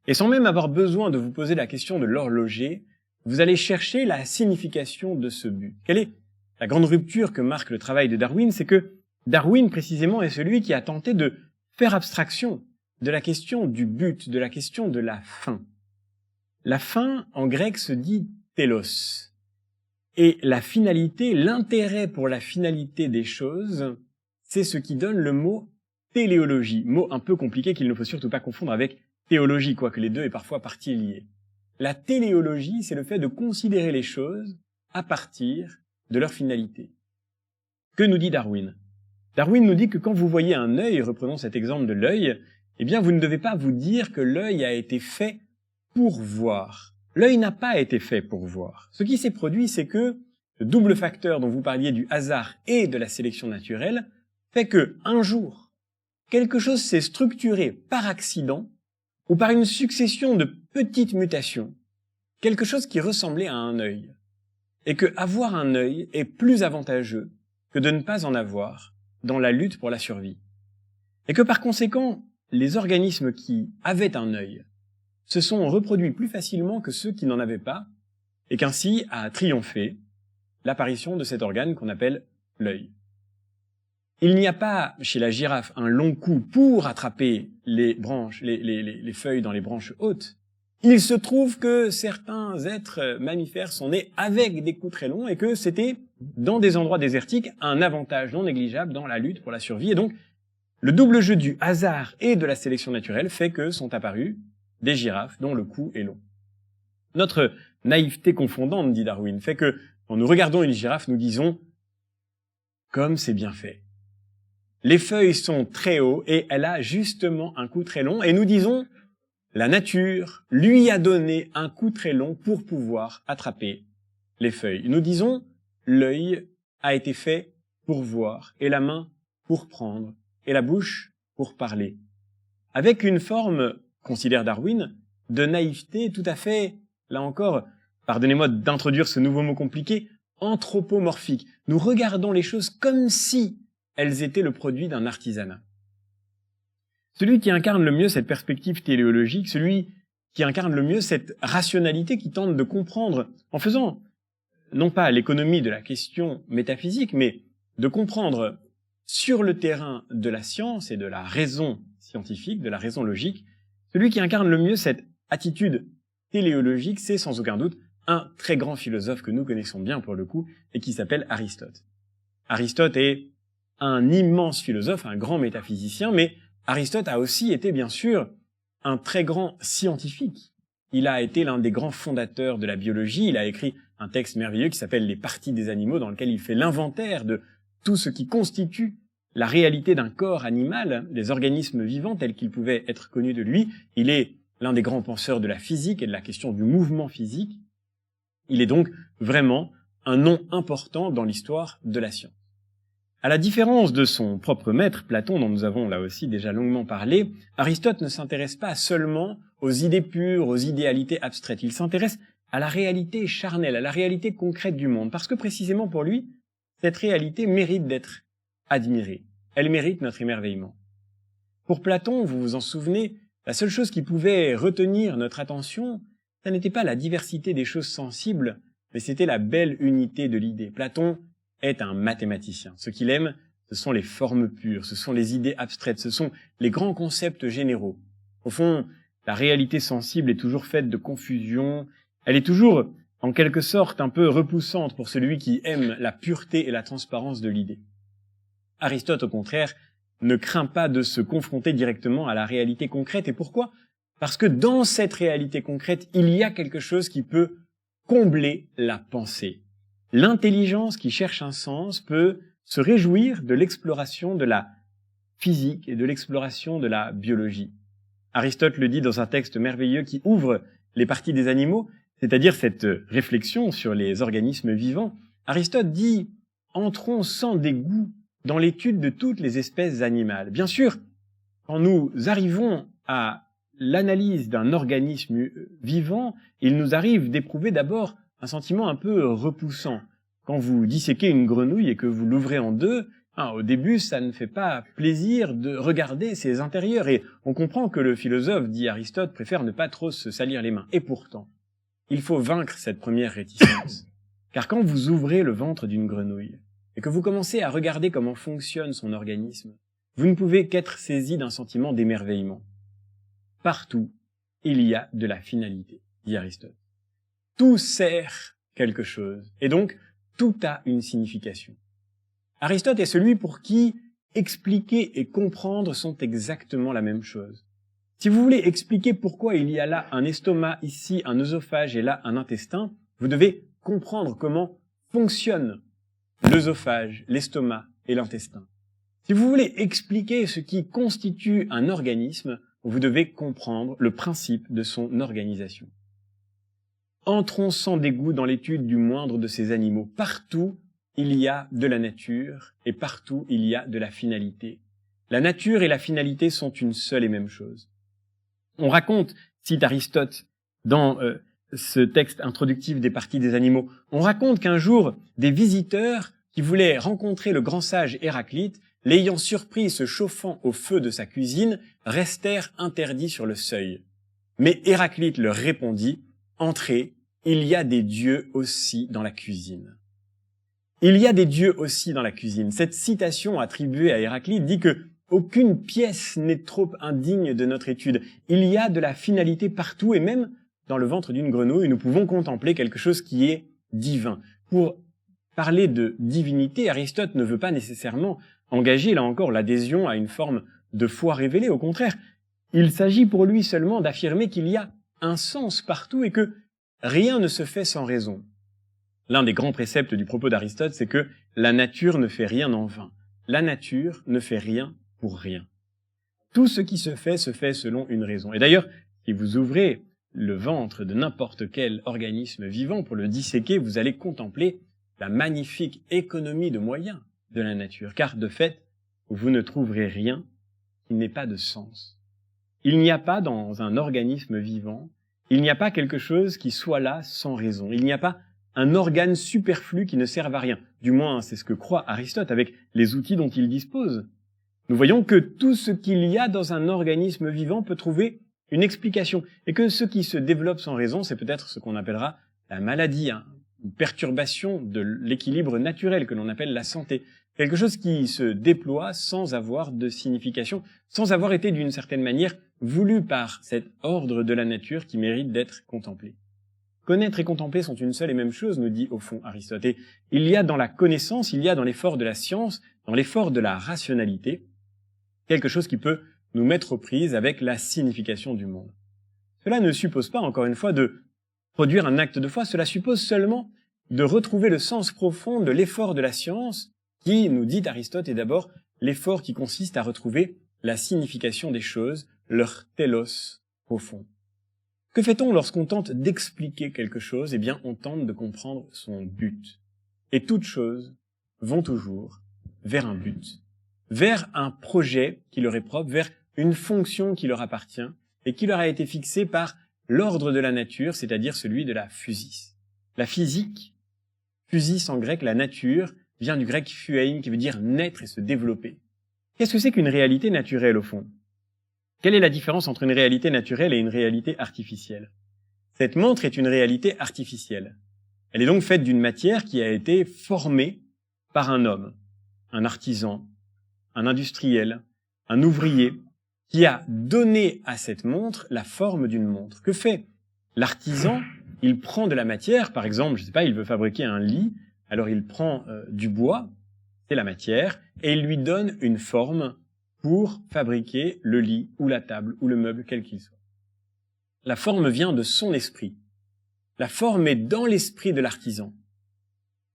Et sans même avoir besoin de vous poser la question de l'horloger, vous allez chercher la signification de ce but. Quelle est la grande rupture que marque le travail de Darwin? C'est que Darwin, précisément, est celui qui a tenté de faire abstraction de la question du but, de la question de la fin. La fin, en grec, se dit télos. Et la finalité, l'intérêt pour la finalité des choses, c'est ce qui donne le mot téléologie. Mot un peu compliqué qu'il ne faut surtout pas confondre avec théologie, quoique les deux aient parfois partie liée. La téléologie, c'est le fait de considérer les choses à partir de leur finalité. Que nous dit Darwin? Darwin nous dit que quand vous voyez un œil, reprenons cet exemple de l'œil, eh bien vous ne devez pas vous dire que l'œil a été fait pour voir. L'œil n'a pas été fait pour voir. Ce qui s'est produit, c'est que le double facteur dont vous parliez du hasard et de la sélection naturelle fait que, un jour, quelque chose s'est structuré par accident ou par une succession de petites mutations, quelque chose qui ressemblait à un œil, et que avoir un œil est plus avantageux que de ne pas en avoir dans la lutte pour la survie. Et que par conséquent, les organismes qui avaient un œil se sont reproduits plus facilement que ceux qui n'en avaient pas, et qu'ainsi a triomphé l'apparition de cet organe qu'on appelle l'œil. Il n'y a pas chez la girafe un long cou pour attraper les branches, les feuilles dans les branches hautes. Il se trouve que certains êtres mammifères sont nés avec des coups très longs et que c'était, dans des endroits désertiques, un avantage non négligeable dans la lutte pour la survie. Et donc, le double jeu du hasard et de la sélection naturelle fait que sont apparus des girafes dont le cou est long. Notre naïveté confondante, dit Darwin, fait que quand nous regardons une girafe, nous disons « comme c'est bien fait ». Les feuilles sont très hauts et elle a justement un cou très long et nous disons « la nature lui a donné un cou très long pour pouvoir attraper les feuilles ». Nous disons « l'œil a été fait pour voir et la main pour prendre et la bouche pour parler ». Avec une forme, considère Darwin, de naïveté tout à fait, là encore, pardonnez-moi d'introduire ce nouveau mot compliqué, anthropomorphique. Nous regardons les choses comme si elles étaient le produit d'un artisanat. Celui qui incarne le mieux cette perspective téléologique, celui qui incarne le mieux cette rationalité qui tente de comprendre, en faisant non pas l'économie de la question métaphysique, mais de comprendre sur le terrain de la science et de la raison scientifique, de la raison logique, celui qui incarne le mieux cette attitude téléologique, c'est sans aucun doute un très grand philosophe que nous connaissons bien pour le coup et qui s'appelle Aristote. Aristote est un immense philosophe, un grand métaphysicien, mais Aristote a aussi été bien sûr un très grand scientifique. Il a été l'un des grands fondateurs de la biologie, il a écrit un texte merveilleux qui s'appelle Les parties des animaux, dans lequel il fait l'inventaire de tout ce qui constitue la réalité d'un corps animal, des organismes vivants tels qu'ils pouvaient être connus de lui. Il est l'un des grands penseurs de la physique et de la question du mouvement physique. Il est donc vraiment un nom important dans l'histoire de la science. À la différence de son propre maître, Platon, dont nous avons là aussi déjà longuement parlé, Aristote ne s'intéresse pas seulement aux idées pures, aux idéalités abstraites. Il s'intéresse à la réalité charnelle, à la réalité concrète du monde, parce que précisément pour lui, cette réalité mérite d'être admirée. Elle mérite notre émerveillement. Pour Platon, vous vous en souvenez, la seule chose qui pouvait retenir notre attention, ça n'était pas la diversité des choses sensibles, mais c'était la belle unité de l'idée. Platon est un mathématicien. Ce qu'il aime, ce sont les formes pures, ce sont les idées abstraites, ce sont les grands concepts généraux. Au fond, la réalité sensible est toujours faite de confusion, elle est toujours, en quelque sorte, un peu repoussante pour celui qui aime la pureté et la transparence de l'idée. Aristote, au contraire, ne craint pas de se confronter directement à la réalité concrète. Et pourquoi ? Parce que dans cette réalité concrète, il y a quelque chose qui peut combler la pensée. L'intelligence qui cherche un sens peut se réjouir de l'exploration de la physique et de l'exploration de la biologie. Aristote le dit dans un texte merveilleux qui ouvre les parties des animaux, c'est-à-dire cette réflexion sur les organismes vivants. Aristote dit « entrons sans dégoût dans l'étude de toutes les espèces animales ». Bien sûr, quand nous arrivons à l'analyse d'un organisme vivant, il nous arrive d'éprouver d'abord un sentiment un peu repoussant. Quand vous disséquez une grenouille et que vous l'ouvrez en deux, au début, ça ne fait pas plaisir de regarder ses intérieurs. Et on comprend que le philosophe, dit Aristote, préfère ne pas trop se salir les mains. Et pourtant, il faut vaincre cette première réticence. Car quand vous ouvrez le ventre d'une grenouille et que vous commencez à regarder comment fonctionne son organisme, vous ne pouvez qu'être saisi d'un sentiment d'émerveillement. Partout, il y a de la finalité, dit Aristote. Tout sert quelque chose, et donc tout a une signification. Aristote est celui pour qui expliquer et comprendre sont exactement la même chose. Si vous voulez expliquer pourquoi il y a là un estomac, ici un œsophage et là un intestin, vous devez comprendre comment fonctionnent l'œsophage, l'estomac et l'intestin. Si vous voulez expliquer ce qui constitue un organisme, vous devez comprendre le principe de son organisation. Entrons sans dégoût dans l'étude du moindre de ces animaux. Partout, il y a de la nature et partout, il y a de la finalité. La nature et la finalité sont une seule et même chose. On raconte, cite Aristote, dans ce texte introductif des parties des animaux, on raconte qu'un jour, des visiteurs qui voulaient rencontrer le grand sage Héraclite, l'ayant surpris se chauffant au feu de sa cuisine, restèrent interdits sur le seuil. Mais Héraclite leur répondit, « Entrez, il y a des dieux aussi dans la cuisine. » Il y a des dieux aussi dans la cuisine. Cette citation attribuée à Héraclite dit que aucune pièce n'est trop indigne de notre étude. Il y a de la finalité partout et même dans le ventre d'une grenouille, nous pouvons contempler quelque chose qui est divin. Pour parler de divinité, Aristote ne veut pas nécessairement engager, là encore, l'adhésion à une forme de foi révélée. Au contraire, Il s'agit pour lui seulement d'affirmer qu'il y a un sens partout et que rien ne se fait sans raison. L'un des grands préceptes du propos d'Aristote, c'est que la nature ne fait rien en vain. La nature ne fait rien pour rien. Tout ce qui se fait selon une raison. Et d'ailleurs, si vous ouvrez le ventre de n'importe quel organisme vivant pour le disséquer, vous allez contempler la magnifique économie de moyens de la nature. Car de fait, vous ne trouverez rien qui n'ait pas de sens. Il n'y a pas dans un organisme vivant, il n'y a pas quelque chose qui soit là sans raison. Il n'y a pas un organe superflu qui ne serve à rien. Du moins, c'est ce que croit Aristote avec les outils dont il dispose. Nous voyons que tout ce qu'il y a dans un organisme vivant peut trouver une explication, et que ce qui se développe sans raison, c'est peut-être ce qu'on appellera la maladie, une perturbation de l'équilibre naturel que l'on appelle la santé. Quelque chose qui se déploie sans avoir de signification, sans avoir été d'une certaine manière voulu par cet ordre de la nature qui mérite d'être contemplé. Connaître et contempler sont une seule et même chose, nous dit au fond Aristote. Et il y a dans la connaissance, il y a dans l'effort de la science, dans l'effort de la rationalité, quelque chose qui peut nous mettre aux prises avec la signification du monde. Cela ne suppose pas, encore une fois, de produire un acte de foi, cela suppose seulement de retrouver le sens profond de l'effort de la science qui, nous dit Aristote, est d'abord l'effort qui consiste à retrouver la signification des choses, leur télos profond. Que fait-on lorsqu'on tente d'expliquer quelque chose? Eh bien, on tente de comprendre son but. Et toutes choses vont toujours vers un but, vers un projet qui leur est propre, vers une fonction qui leur appartient et qui leur a été fixée par l'ordre de la nature, c'est-à-dire celui de la physis. La physique, physis en grec, la nature, vient du grec phuein, qui veut dire naître et se développer. Qu'est-ce que c'est qu'une réalité naturelle, au fond? Quelle est la différence entre une réalité naturelle et une réalité artificielle? Cette montre est une réalité artificielle. Elle est donc faite d'une matière qui a été formée par un homme, un artisan, un industriel, un ouvrier, qui a donné à cette montre la forme d'une montre. Que fait l'artisan? Il prend de la matière, par exemple, je sais pas, il veut fabriquer un lit, alors il prend du bois, c'est la matière, et il lui donne une forme pour fabriquer le lit ou la table ou le meuble quel qu'il soit. La forme vient de son esprit. La forme est dans l'esprit de l'artisan.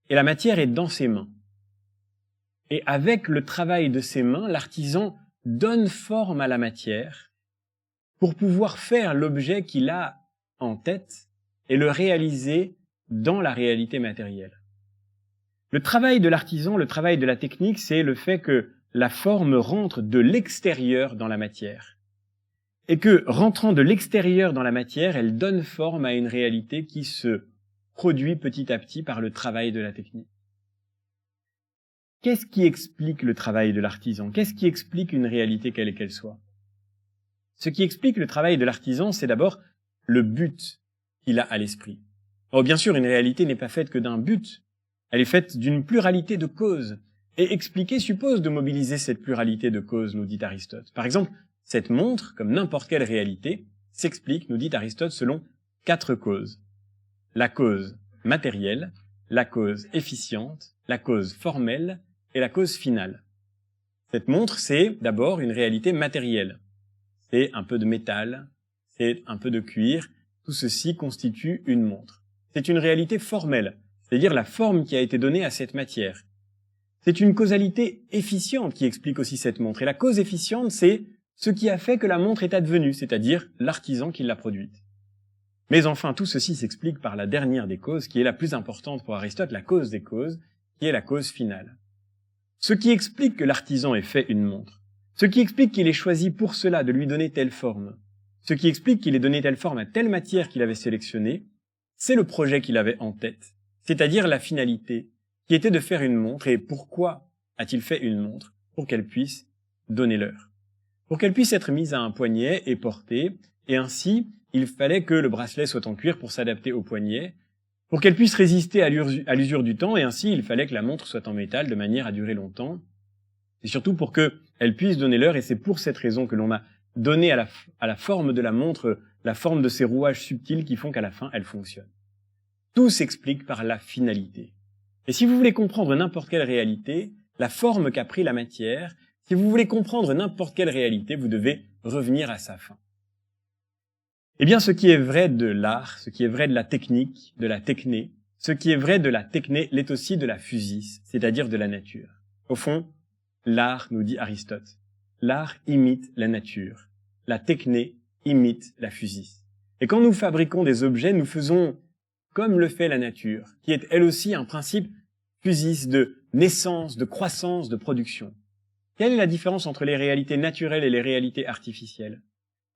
Et la matière est dans ses mains. Et avec le travail de ses mains, l'artisan donne forme à la matière pour pouvoir faire l'objet qu'il a en tête et le réaliser dans la réalité matérielle. Le travail de l'artisan, le travail de la technique, c'est le fait que la forme rentre de l'extérieur dans la matière. Et que, rentrant de l'extérieur dans la matière, elle donne forme à une réalité qui se produit petit à petit par le travail de la technique. Qu'est-ce qui explique le travail de l'artisan? Qu'est-ce qui explique une réalité quelle qu'elle soit? Ce qui explique le travail de l'artisan, c'est d'abord le but qu'il a à l'esprit. Or, bien sûr, une réalité n'est pas faite que d'un but. Elle est faite d'une pluralité de causes. Et expliquer suppose de mobiliser cette pluralité de causes, nous dit Aristote. Par exemple, cette montre, comme n'importe quelle réalité, s'explique, nous dit Aristote, selon 4 causes. La cause matérielle, la cause efficiente, la cause formelle et la cause finale. Cette montre, c'est d'abord une réalité matérielle. C'est un peu de métal, c'est un peu de cuir, tout ceci constitue une montre. C'est une réalité formelle, c'est-à-dire la forme qui a été donnée à cette matière. C'est une causalité efficiente qui explique aussi cette montre. Et la cause efficiente, c'est ce qui a fait que la montre est advenue, c'est-à-dire l'artisan qui l'a produite. Mais enfin, tout ceci s'explique par la dernière des causes, qui est la plus importante pour Aristote, la cause des causes, qui est la cause finale. Ce qui explique que l'artisan ait fait une montre, ce qui explique qu'il ait choisi pour cela de lui donner telle forme, ce qui explique qu'il ait donné telle forme à telle matière qu'il avait sélectionnée, c'est le projet qu'il avait en tête, c'est-à-dire la finalité, qui était de faire une montre. Et pourquoi a-t-il fait une montre? Pour qu'elle puisse donner l'heure. Pour qu'elle puisse être mise à un poignet et portée, et ainsi, il fallait que le bracelet soit en cuir pour s'adapter au poignet, pour qu'elle puisse résister à l'usure du temps, et ainsi, il fallait que la montre soit en métal de manière à durer longtemps, et surtout pour qu'elle puisse donner l'heure, et c'est pour cette raison que l'on a donné à la forme de la montre la forme de ces rouages subtils qui font qu'à la fin, elle fonctionne. Tout s'explique par la finalité. Et si vous voulez comprendre n'importe quelle réalité, la forme qu'a pris la matière, si vous voulez comprendre n'importe quelle réalité, vous devez revenir à sa fin. Eh bien, ce qui est vrai de l'art, ce qui est vrai de la technique, de la techné, ce qui est vrai de la techné l'est aussi de la physis, c'est-à-dire de la nature. Au fond, l'art, nous dit Aristote, l'art imite la nature, la techné imite la physis. Et quand nous fabriquons des objets, nous faisons comme le fait la nature, qui est elle aussi un principe physis de naissance, de croissance, de production. Quelle est la différence entre les réalités naturelles et les réalités artificielles?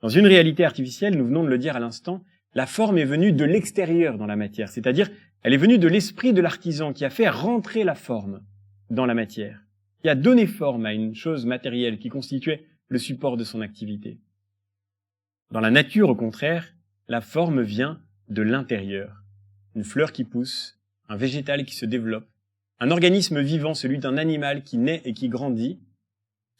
Dans une réalité artificielle, nous venons de le dire à l'instant, la forme est venue de l'extérieur dans la matière, c'est-à-dire elle est venue de l'esprit de l'artisan qui a fait rentrer la forme dans la matière, qui a donné forme à une chose matérielle qui constituait le support de son activité. Dans la nature, au contraire, la forme vient de l'intérieur. Une fleur qui pousse, un végétal qui se développe, un organisme vivant, celui d'un animal qui naît et qui grandit,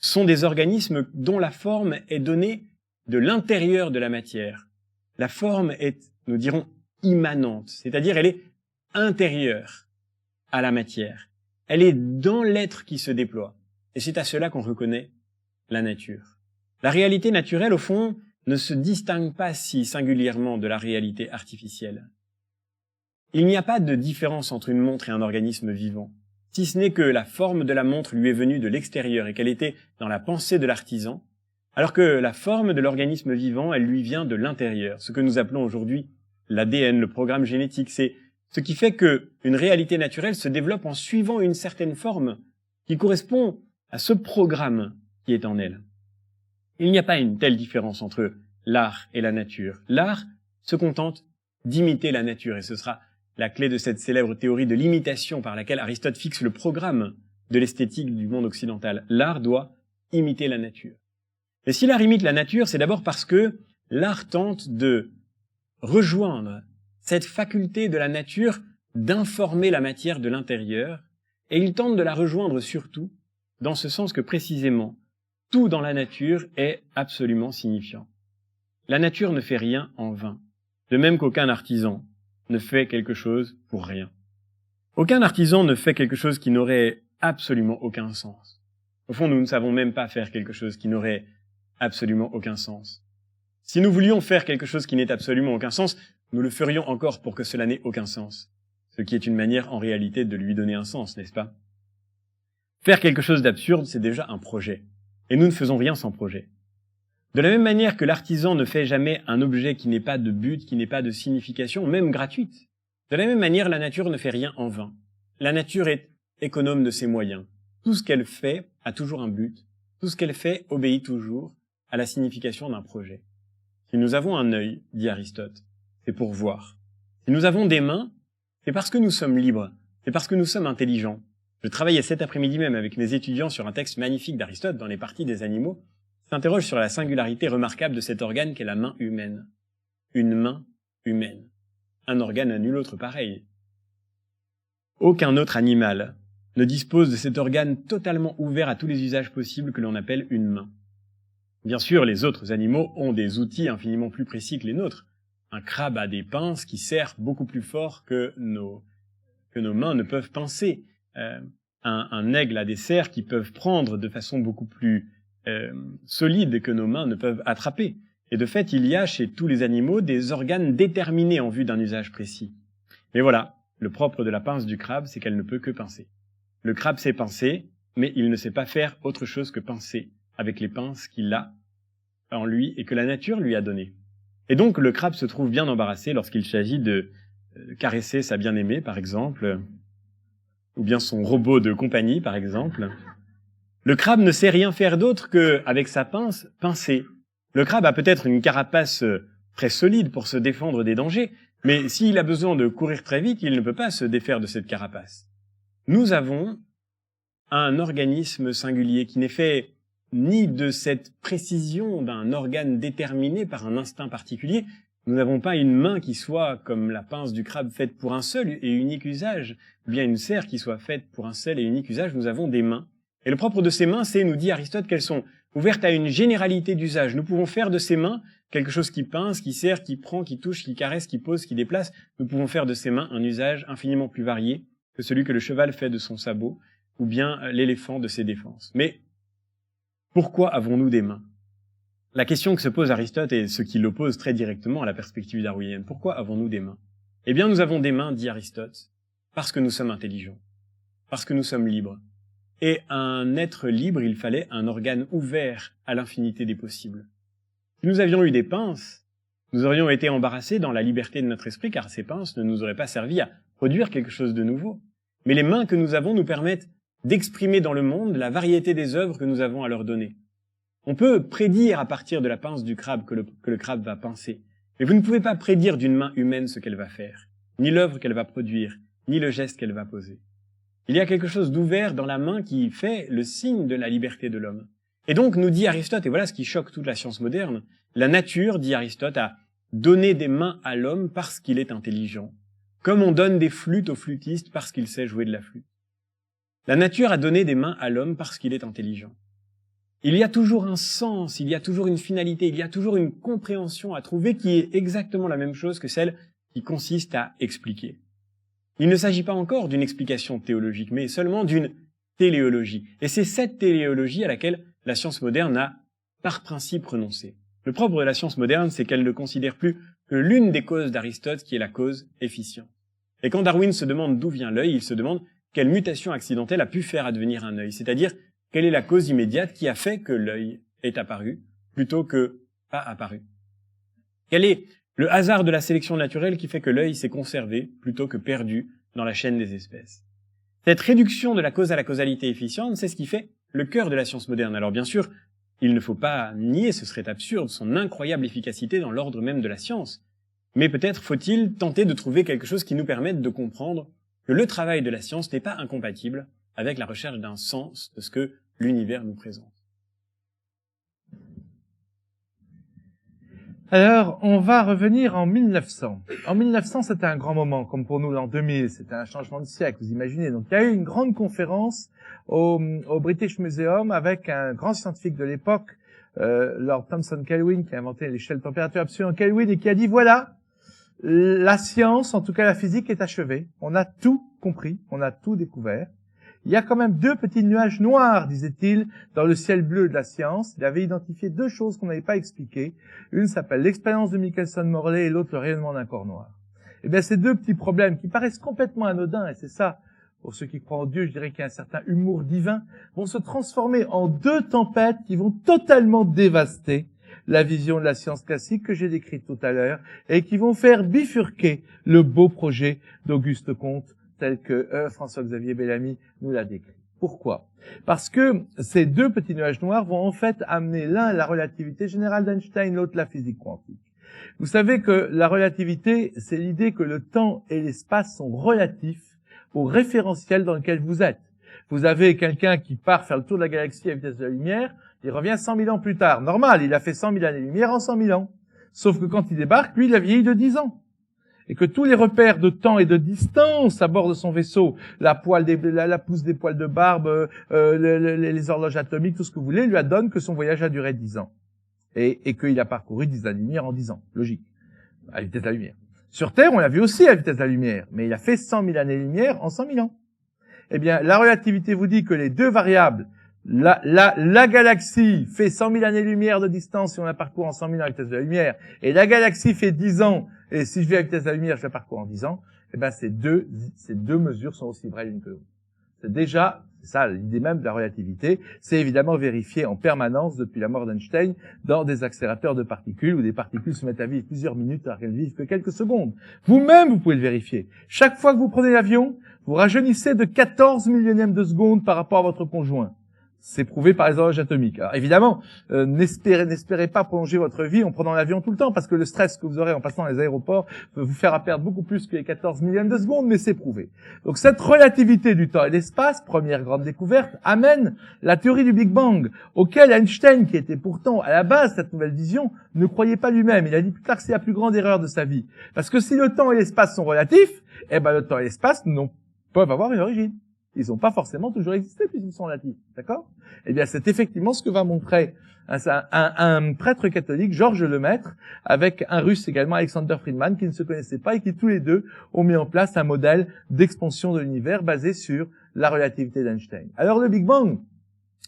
sont des organismes dont la forme est donnée de l'intérieur de la matière. La forme est, nous dirons, immanente, c'est-à-dire elle est intérieure à la matière. Elle est dans l'être qui se déploie. Et c'est à cela qu'on reconnaît la nature. La réalité naturelle, au fond, ne se distingue pas si singulièrement de la réalité artificielle. Il n'y a pas de différence entre une montre et un organisme vivant, si ce n'est que la forme de la montre lui est venue de l'extérieur et qu'elle était dans la pensée de l'artisan, alors que la forme de l'organisme vivant, elle lui vient de l'intérieur, ce que nous appelons aujourd'hui l'ADN, le programme génétique. C'est ce qui fait que une réalité naturelle se développe en suivant une certaine forme qui correspond à ce programme qui est en elle. Il n'y a pas une telle différence entre l'art et la nature. L'art se contente d'imiter la nature, et ce sera la clé de cette célèbre théorie de l'imitation par laquelle Aristote fixe le programme de l'esthétique du monde occidental. L'art doit imiter la nature. Mais si l'art imite la nature, c'est d'abord parce que l'art tente de rejoindre cette faculté de la nature d'informer la matière de l'intérieur, et il tente de la rejoindre surtout dans ce sens que précisément, tout dans la nature est absolument signifiant. La nature ne fait rien en vain, de même qu'aucun artisan ne fait quelque chose pour rien. Aucun artisan ne fait quelque chose qui n'aurait absolument aucun sens. Au fond, nous ne savons même pas faire quelque chose qui n'aurait absolument aucun sens. Si nous voulions faire quelque chose qui n'ait absolument aucun sens, nous le ferions encore pour que cela n'ait aucun sens. Ce qui est une manière en réalité de lui donner un sens, n'est-ce pas? Faire quelque chose d'absurde, c'est déjà un projet. Et nous ne faisons rien sans projet. De la même manière que l'artisan ne fait jamais un objet qui n'ait pas de but, qui n'ait pas de signification, même gratuite. De la même manière, la nature ne fait rien en vain. La nature est économe de ses moyens. Tout ce qu'elle fait a toujours un but. Tout ce qu'elle fait obéit toujours à la signification d'un projet. Si nous avons un œil, dit Aristote, c'est pour voir. Si nous avons des mains, c'est parce que nous sommes libres. C'est parce que nous sommes intelligents. Je travaillais cet après-midi même avec mes étudiants sur un texte magnifique d'Aristote dans les parties des animaux, qui s'interroge sur la singularité remarquable de cet organe qu'est la main humaine. Une main humaine. Un organe à nul autre pareil. Aucun autre animal ne dispose de cet organe totalement ouvert à tous les usages possibles que l'on appelle une main. Bien sûr, les autres animaux ont des outils infiniment plus précis que les nôtres. Un crabe a des pinces qui serrent beaucoup plus fort que nos mains ne peuvent pincer. Un aigle a des serres qui peuvent prendre de façon beaucoup plus solide que nos mains ne peuvent attraper. Et de fait, il y a chez tous les animaux des organes déterminés en vue d'un usage précis. Mais voilà, le propre de la pince du crabe, c'est qu'elle ne peut que pincer. Le crabe sait pincer, mais il ne sait pas faire autre chose que pincer avec les pinces qu'il a en lui et que la nature lui a données. Et donc, le crabe se trouve bien embarrassé lorsqu'il s'agit de caresser sa bien-aimée, par exemple, ou bien son robot de compagnie, par exemple. Le crabe ne sait rien faire d'autre que, avec sa pince, pincer. Le crabe a peut-être une carapace très solide pour se défendre des dangers, mais s'il a besoin de courir très vite, il ne peut pas se défaire de cette carapace. Nous avons un organisme singulier qui n'est fait ni de cette précision d'un organe déterminé par un instinct particulier. Nous n'avons pas une main qui soit, comme la pince du crabe, faite pour un seul et unique usage, ou bien une serre qui soit faite pour un seul et unique usage. Nous avons des mains. Et le propre de ces mains, c'est, nous dit Aristote, qu'elles sont ouvertes à une généralité d'usage. Nous pouvons faire de ces mains quelque chose qui pince, qui serre, qui prend, qui touche, qui caresse, qui pose, qui déplace. Nous pouvons faire de ces mains un usage infiniment plus varié que celui que le cheval fait de son sabot, ou bien l'éléphant de ses défenses. Mais pourquoi avons-nous des mains? la question que se pose Aristote est ce qui l'oppose très directement à la perspective darwinienne. Pourquoi avons-nous des mains? Eh bien, nous avons des mains, dit Aristote, parce que nous sommes intelligents, parce que nous sommes libres. Et un être libre, il fallait un organe ouvert à l'infinité des possibles. Si nous avions eu des pinces, nous aurions été embarrassés dans la liberté de notre esprit, car ces pinces ne nous auraient pas servi à produire quelque chose de nouveau. Mais les mains que nous avons nous permettent d'exprimer dans le monde la variété des œuvres que nous avons à leur donner. On peut prédire à partir de la pince du crabe que le crabe va pincer, mais vous ne pouvez pas prédire d'une main humaine ce qu'elle va faire, ni l'œuvre qu'elle va produire, ni le geste qu'elle va poser. Il y a quelque chose d'ouvert dans la main qui fait le signe de la liberté de l'homme. Et donc, nous dit Aristote, et voilà ce qui choque toute la science moderne, la nature, dit Aristote, a donné des mains à l'homme parce qu'il est intelligent, comme on donne des flûtes au flûtiste parce qu'il sait jouer de la flûte. La nature a donné des mains à l'homme parce qu'il est intelligent. Il y a toujours un sens, il y a toujours une finalité, il y a toujours une compréhension à trouver qui est exactement la même chose que celle qui consiste à expliquer. Il ne s'agit pas encore d'une explication théologique, mais seulement d'une téléologie. Et c'est cette téléologie à laquelle la science moderne a, par principe, renoncé. Le propre de la science moderne, c'est qu'elle ne considère plus que l'une des causes d'Aristote qui est la cause efficiente. Et quand Darwin se demande d'où vient l'œil, il se demande quelle mutation accidentelle a pu faire advenir un œil, c'est-à-dire quelle est la cause immédiate qui a fait que l'œil est apparu plutôt que pas apparu. Quel est le hasard de la sélection naturelle qui fait que l'œil s'est conservé plutôt que perdu dans la chaîne des espèces. Cette réduction de la cause à la causalité efficiente, c'est ce qui fait le cœur de la science moderne. Alors bien sûr, il ne faut pas nier, ce serait absurde, son incroyable efficacité dans l'ordre même de la science. Mais peut-être faut-il tenter de trouver quelque chose qui nous permette de comprendre que le travail de la science n'est pas incompatible avec la recherche d'un sens de ce que l'univers nous présente. Alors, on va revenir en 1900. En 1900, c'était un grand moment, comme pour nous l'an 2000, c'était un changement de siècle, vous imaginez. Donc, il y a eu une grande conférence au British Museum avec un grand scientifique de l'époque, Lord Thomson Kelvin, qui a inventé l'échelle de température absolue en Kelvin et qui a dit, voilà, la science, en tout cas la physique, est achevée. On a tout compris, on a tout découvert. Il y a quand même deux petits nuages noirs, disait-il, dans le ciel bleu de la science. Il avait identifié deux choses qu'on n'avait pas expliquées. Une s'appelle l'expérience de Michelson-Morley et l'autre le rayonnement d'un corps noir. Eh bien, ces deux petits problèmes qui paraissent complètement anodins, et c'est ça, pour ceux qui croient en Dieu, je dirais qu'il y a un certain humour divin, vont se transformer en deux tempêtes qui vont totalement dévaster la vision de la science classique que j'ai décrite tout à l'heure et qui vont faire bifurquer le beau projet d'Auguste Comte tel que François-Xavier Bellamy nous l'a décrit. Pourquoi? Parce que ces deux petits nuages noirs vont en fait amener l'un la relativité générale d'Einstein, l'autre la physique quantique. Vous savez que la relativité, c'est l'idée que le temps et l'espace sont relatifs au référentiel dans lequel vous êtes. Vous avez quelqu'un qui part faire le tour de la galaxie à la vitesse de la lumière, il revient 100 000 ans plus tard. Normal, il a fait 100 000 années-lumière en 100 000 ans. Sauf que quand il débarque, lui, il a vieilli de 10 ans. Et que tous les repères de temps et de distance à bord de son vaisseau, la pousse des poils de barbe, les horloges atomiques, tout ce que vous voulez, lui donne que son voyage a duré 10 ans. Et qu'il a parcouru 10 années-lumière en 10 ans. Logique. À la vitesse de la lumière. Sur Terre, on l'a vu aussi à la vitesse de la lumière. Mais il a fait 100 000 années-lumière en 100 000 ans. Eh bien, la relativité vous dit que les deux variables, la galaxie fait 100 000 années-lumière de distance si on la parcourt en 100 000 ans à la vitesse de la lumière, et la galaxie fait 10 ans, et si je vais à la vitesse de la lumière, je la parcours en 10 ans, eh ben ces deux mesures sont aussi vraies l'une que l'autre. C'est déjà ça, l'idée même de la relativité. C'est évidemment vérifié en permanence depuis la mort d'Einstein dans des accélérateurs de particules où des particules se mettent à vivre plusieurs minutes alors qu'elles vivent que quelques secondes. Vous-même, vous pouvez le vérifier. Chaque fois que vous prenez l'avion, vous rajeunissez de 14 millionièmes de seconde par rapport à votre conjoint. C'est prouvé par les horloges atomiques. Alors évidemment, n'espérez pas prolonger votre vie en prenant l'avion tout le temps, parce que le stress que vous aurez en passant les aéroports peut vous faire perdre beaucoup plus que les 14 millièmes de seconde, mais c'est prouvé. Donc cette relativité du temps et de l'espace, première grande découverte, amène la théorie du Big Bang, auquel Einstein, qui était pourtant à la base de cette nouvelle vision, ne croyait pas lui-même. Il a dit plus tard que c'est la plus grande erreur de sa vie. Parce que si le temps et l'espace sont relatifs, eh ben le temps et l'espace peuvent avoir une origine. Ils n'ont pas forcément toujours existé puisqu'ils sont relatifs, d'accord? Eh bien, c'est effectivement ce que va montrer un prêtre catholique, Georges Lemaître, avec un Russe également, Alexander Friedman, qui ne se connaissaient pas et qui tous les deux ont mis en place un modèle d'expansion de l'univers basé sur la relativité d'Einstein. Alors le Big Bang,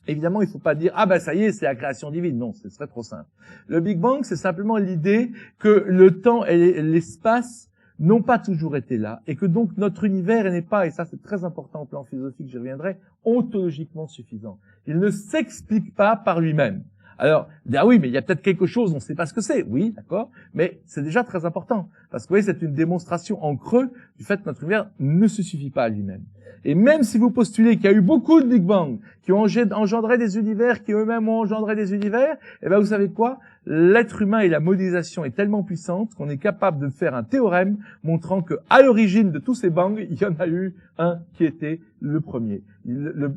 Évidemment, il ne faut pas dire « Ah ben ça y est, c'est la création divine ». Non, ce serait trop simple. Le Big Bang, c'est simplement l'idée que le temps et l'espace n'ont pas toujours été là, et que donc notre univers n'est pas, et ça c'est très important au plan philosophique, j'y reviendrai, ontologiquement suffisant. Il ne s'explique pas par lui-même. Alors, ah oui, mais il y a peut-être quelque chose, on ne sait pas ce que c'est. Oui, d'accord, mais c'est déjà très important. Parce que vous voyez, c'est une démonstration en creux du fait que notre univers ne se suffit pas à lui-même. Et même si vous postulez qu'il y a eu beaucoup de Big Bang qui ont engendré des univers, qui eux-mêmes ont engendré des univers, eh ben vous savez quoi? L'être humain et la modélisation est tellement puissante qu'on est capable de faire un théorème montrant que à l'origine de tous ces bangs, il y en a eu un qui était le premier.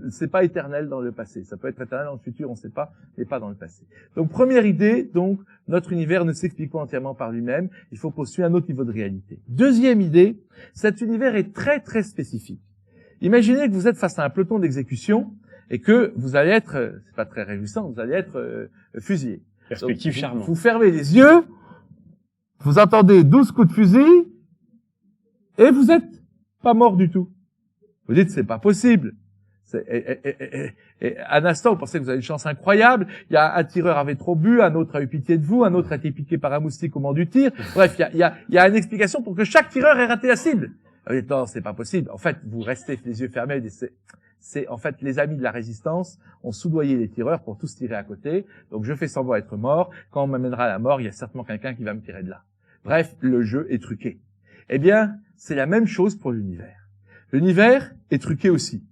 C'est pas éternel dans le passé. Ça peut être éternel dans le futur, on ne sait pas, mais pas dans le passé. Donc première idée, donc notre univers ne s'explique pas entièrement par lui-même. Il faut postuler un autre niveau de réalité. Deuxième idée, cet univers est très très spécifique. Imaginez que vous êtes face à un peloton d'exécution et que vous allez être, c'est pas très réjouissant, vous allez être fusillé. Perspective charmante. Vous fermez les yeux, vous entendez 12 coups de fusil et vous êtes pas mort du tout. Vous dites c'est pas possible. Et un instant, vous pensez que vous avez une chance incroyable. Il y a un tireur avait trop bu, un autre a eu pitié de vous, un autre a été piqué par un moustique au moment du tir. Bref, il y a une explication pour que chaque tireur ait raté la cible. Vous dites non, c'est pas possible. En fait, vous restez les yeux fermés. C'est en fait les amis de la résistance ont soudoyé les tireurs pour tous tirer à côté. Donc je fais semblant être mort. Quand on m'amènera à la mort, il y a certainement quelqu'un qui va me tirer de là. Bref, le jeu est truqué. Eh bien, c'est la même chose pour l'univers. L'univers est truqué aussi.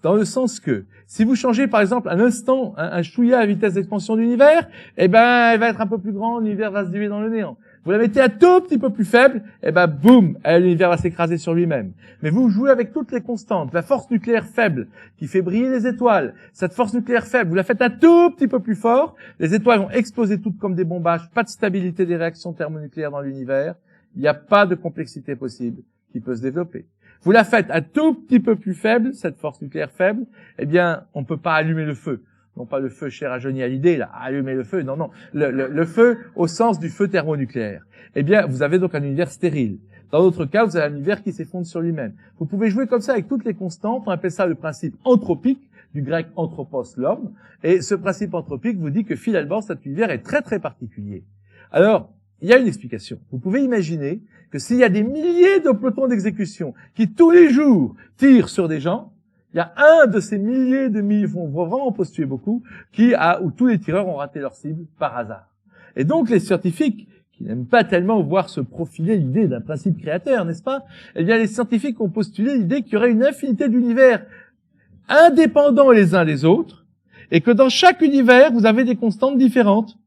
Dans le sens que, si vous changez par exemple un instant, un chouïa à la vitesse d'expansion de l'univers, eh ben, elle va être un peu plus grande, l'univers va se diluer dans le néant. Vous la mettez un tout petit peu plus faible, eh ben, boum, l'univers va s'écraser sur lui-même. Mais vous jouez avec toutes les constantes, la force nucléaire faible, qui fait briller les étoiles. Cette force nucléaire faible, vous la faites un tout petit peu plus fort, les étoiles vont exploser toutes comme des bombages, pas de stabilité des réactions thermonucléaires dans l'univers, il n'y a pas de complexité possible qui peut se développer. Vous la faites un tout petit peu plus faible, cette force nucléaire faible, eh bien, on ne peut pas allumer le feu. Non pas le feu cher à Johnny Hallyday, là, allumer le feu, non. Le feu au sens du feu thermonucléaire. Eh bien, vous avez donc un univers stérile. Dans d'autres cas, vous avez un univers qui s'effondre sur lui-même. Vous pouvez jouer comme ça avec toutes les constantes, on appelle ça le principe anthropique, du grec anthropos, l'homme, et ce principe anthropique vous dit que finalement, cet univers est très très particulier. Alors, il y a une explication. Vous pouvez imaginer que s'il y a des milliers de pelotons d'exécution qui tous les jours tirent sur des gens, il y a un de ces milliers de milliers, vont vraiment postuler beaucoup, où tous les tireurs ont raté leur cible par hasard. Et donc les scientifiques, qui n'aiment pas tellement voir se profiler l'idée d'un principe créateur, n'est-ce pas? Eh bien les scientifiques ont postulé l'idée qu'il y aurait une infinité d'univers indépendants les uns des autres, et que dans chaque univers, vous avez des constantes différentes.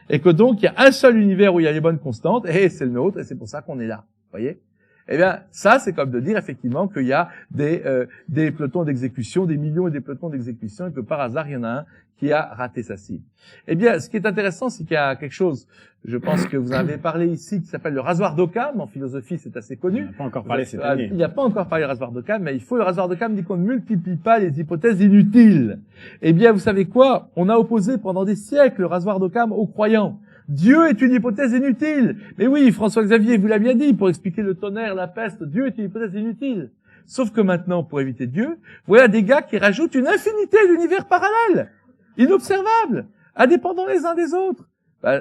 Et que donc, il y a un seul univers où il y a les bonnes constantes, et c'est le nôtre, et c'est pour ça qu'on est là. Vous voyez? Eh bien, ça, c'est comme de dire, effectivement, qu'il y a des pelotons d'exécution, des millions et des pelotons d'exécution, et que par hasard, il y en a un qui a raté sa cible. Eh bien, ce qui est intéressant, c'est qu'il y a quelque chose, je pense que vous en avez parlé ici, qui s'appelle le rasoir d'Occam. En philosophie, c'est assez connu. On n'a pas encore parlé cette année. Il n'y a pas encore parlé du rasoir d'Occam, mais le rasoir d'Occam dit qu'on ne multiplie pas les hypothèses inutiles. Eh bien, vous savez quoi? On a opposé pendant des siècles le rasoir d'Occam aux croyants. Dieu est une hypothèse inutile. Mais oui, François-Xavier vous l'a bien dit, pour expliquer le tonnerre, la peste, Dieu est une hypothèse inutile. Sauf que maintenant, pour éviter Dieu, voilà des gars qui rajoutent une infinité d'univers parallèles, inobservables, indépendants les uns des autres.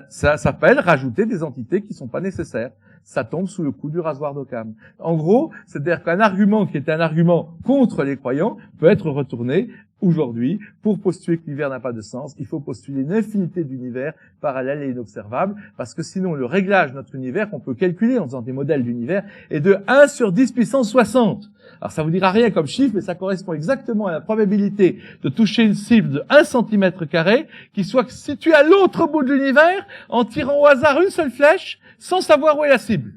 Ça s'appelle rajouter des entités qui sont pas nécessaires. Ça tombe sous le coup du rasoir d'Occam. En gros, c'est-à-dire qu'un argument qui était un argument contre les croyants peut être retourné aujourd'hui pour postuler que l'univers n'a pas de sens. Il faut postuler une infinité d'univers parallèles et inobservables, parce que sinon le réglage de notre univers qu'on peut calculer en faisant des modèles d'univers est de 1 sur 10 puissance 60. Alors ça vous dira rien comme chiffre, mais ça correspond exactement à la probabilité de toucher une cible de 1 cm² qui soit située à l'autre bout de l'univers en tirant au hasard une seule flèche sans savoir où est la cible.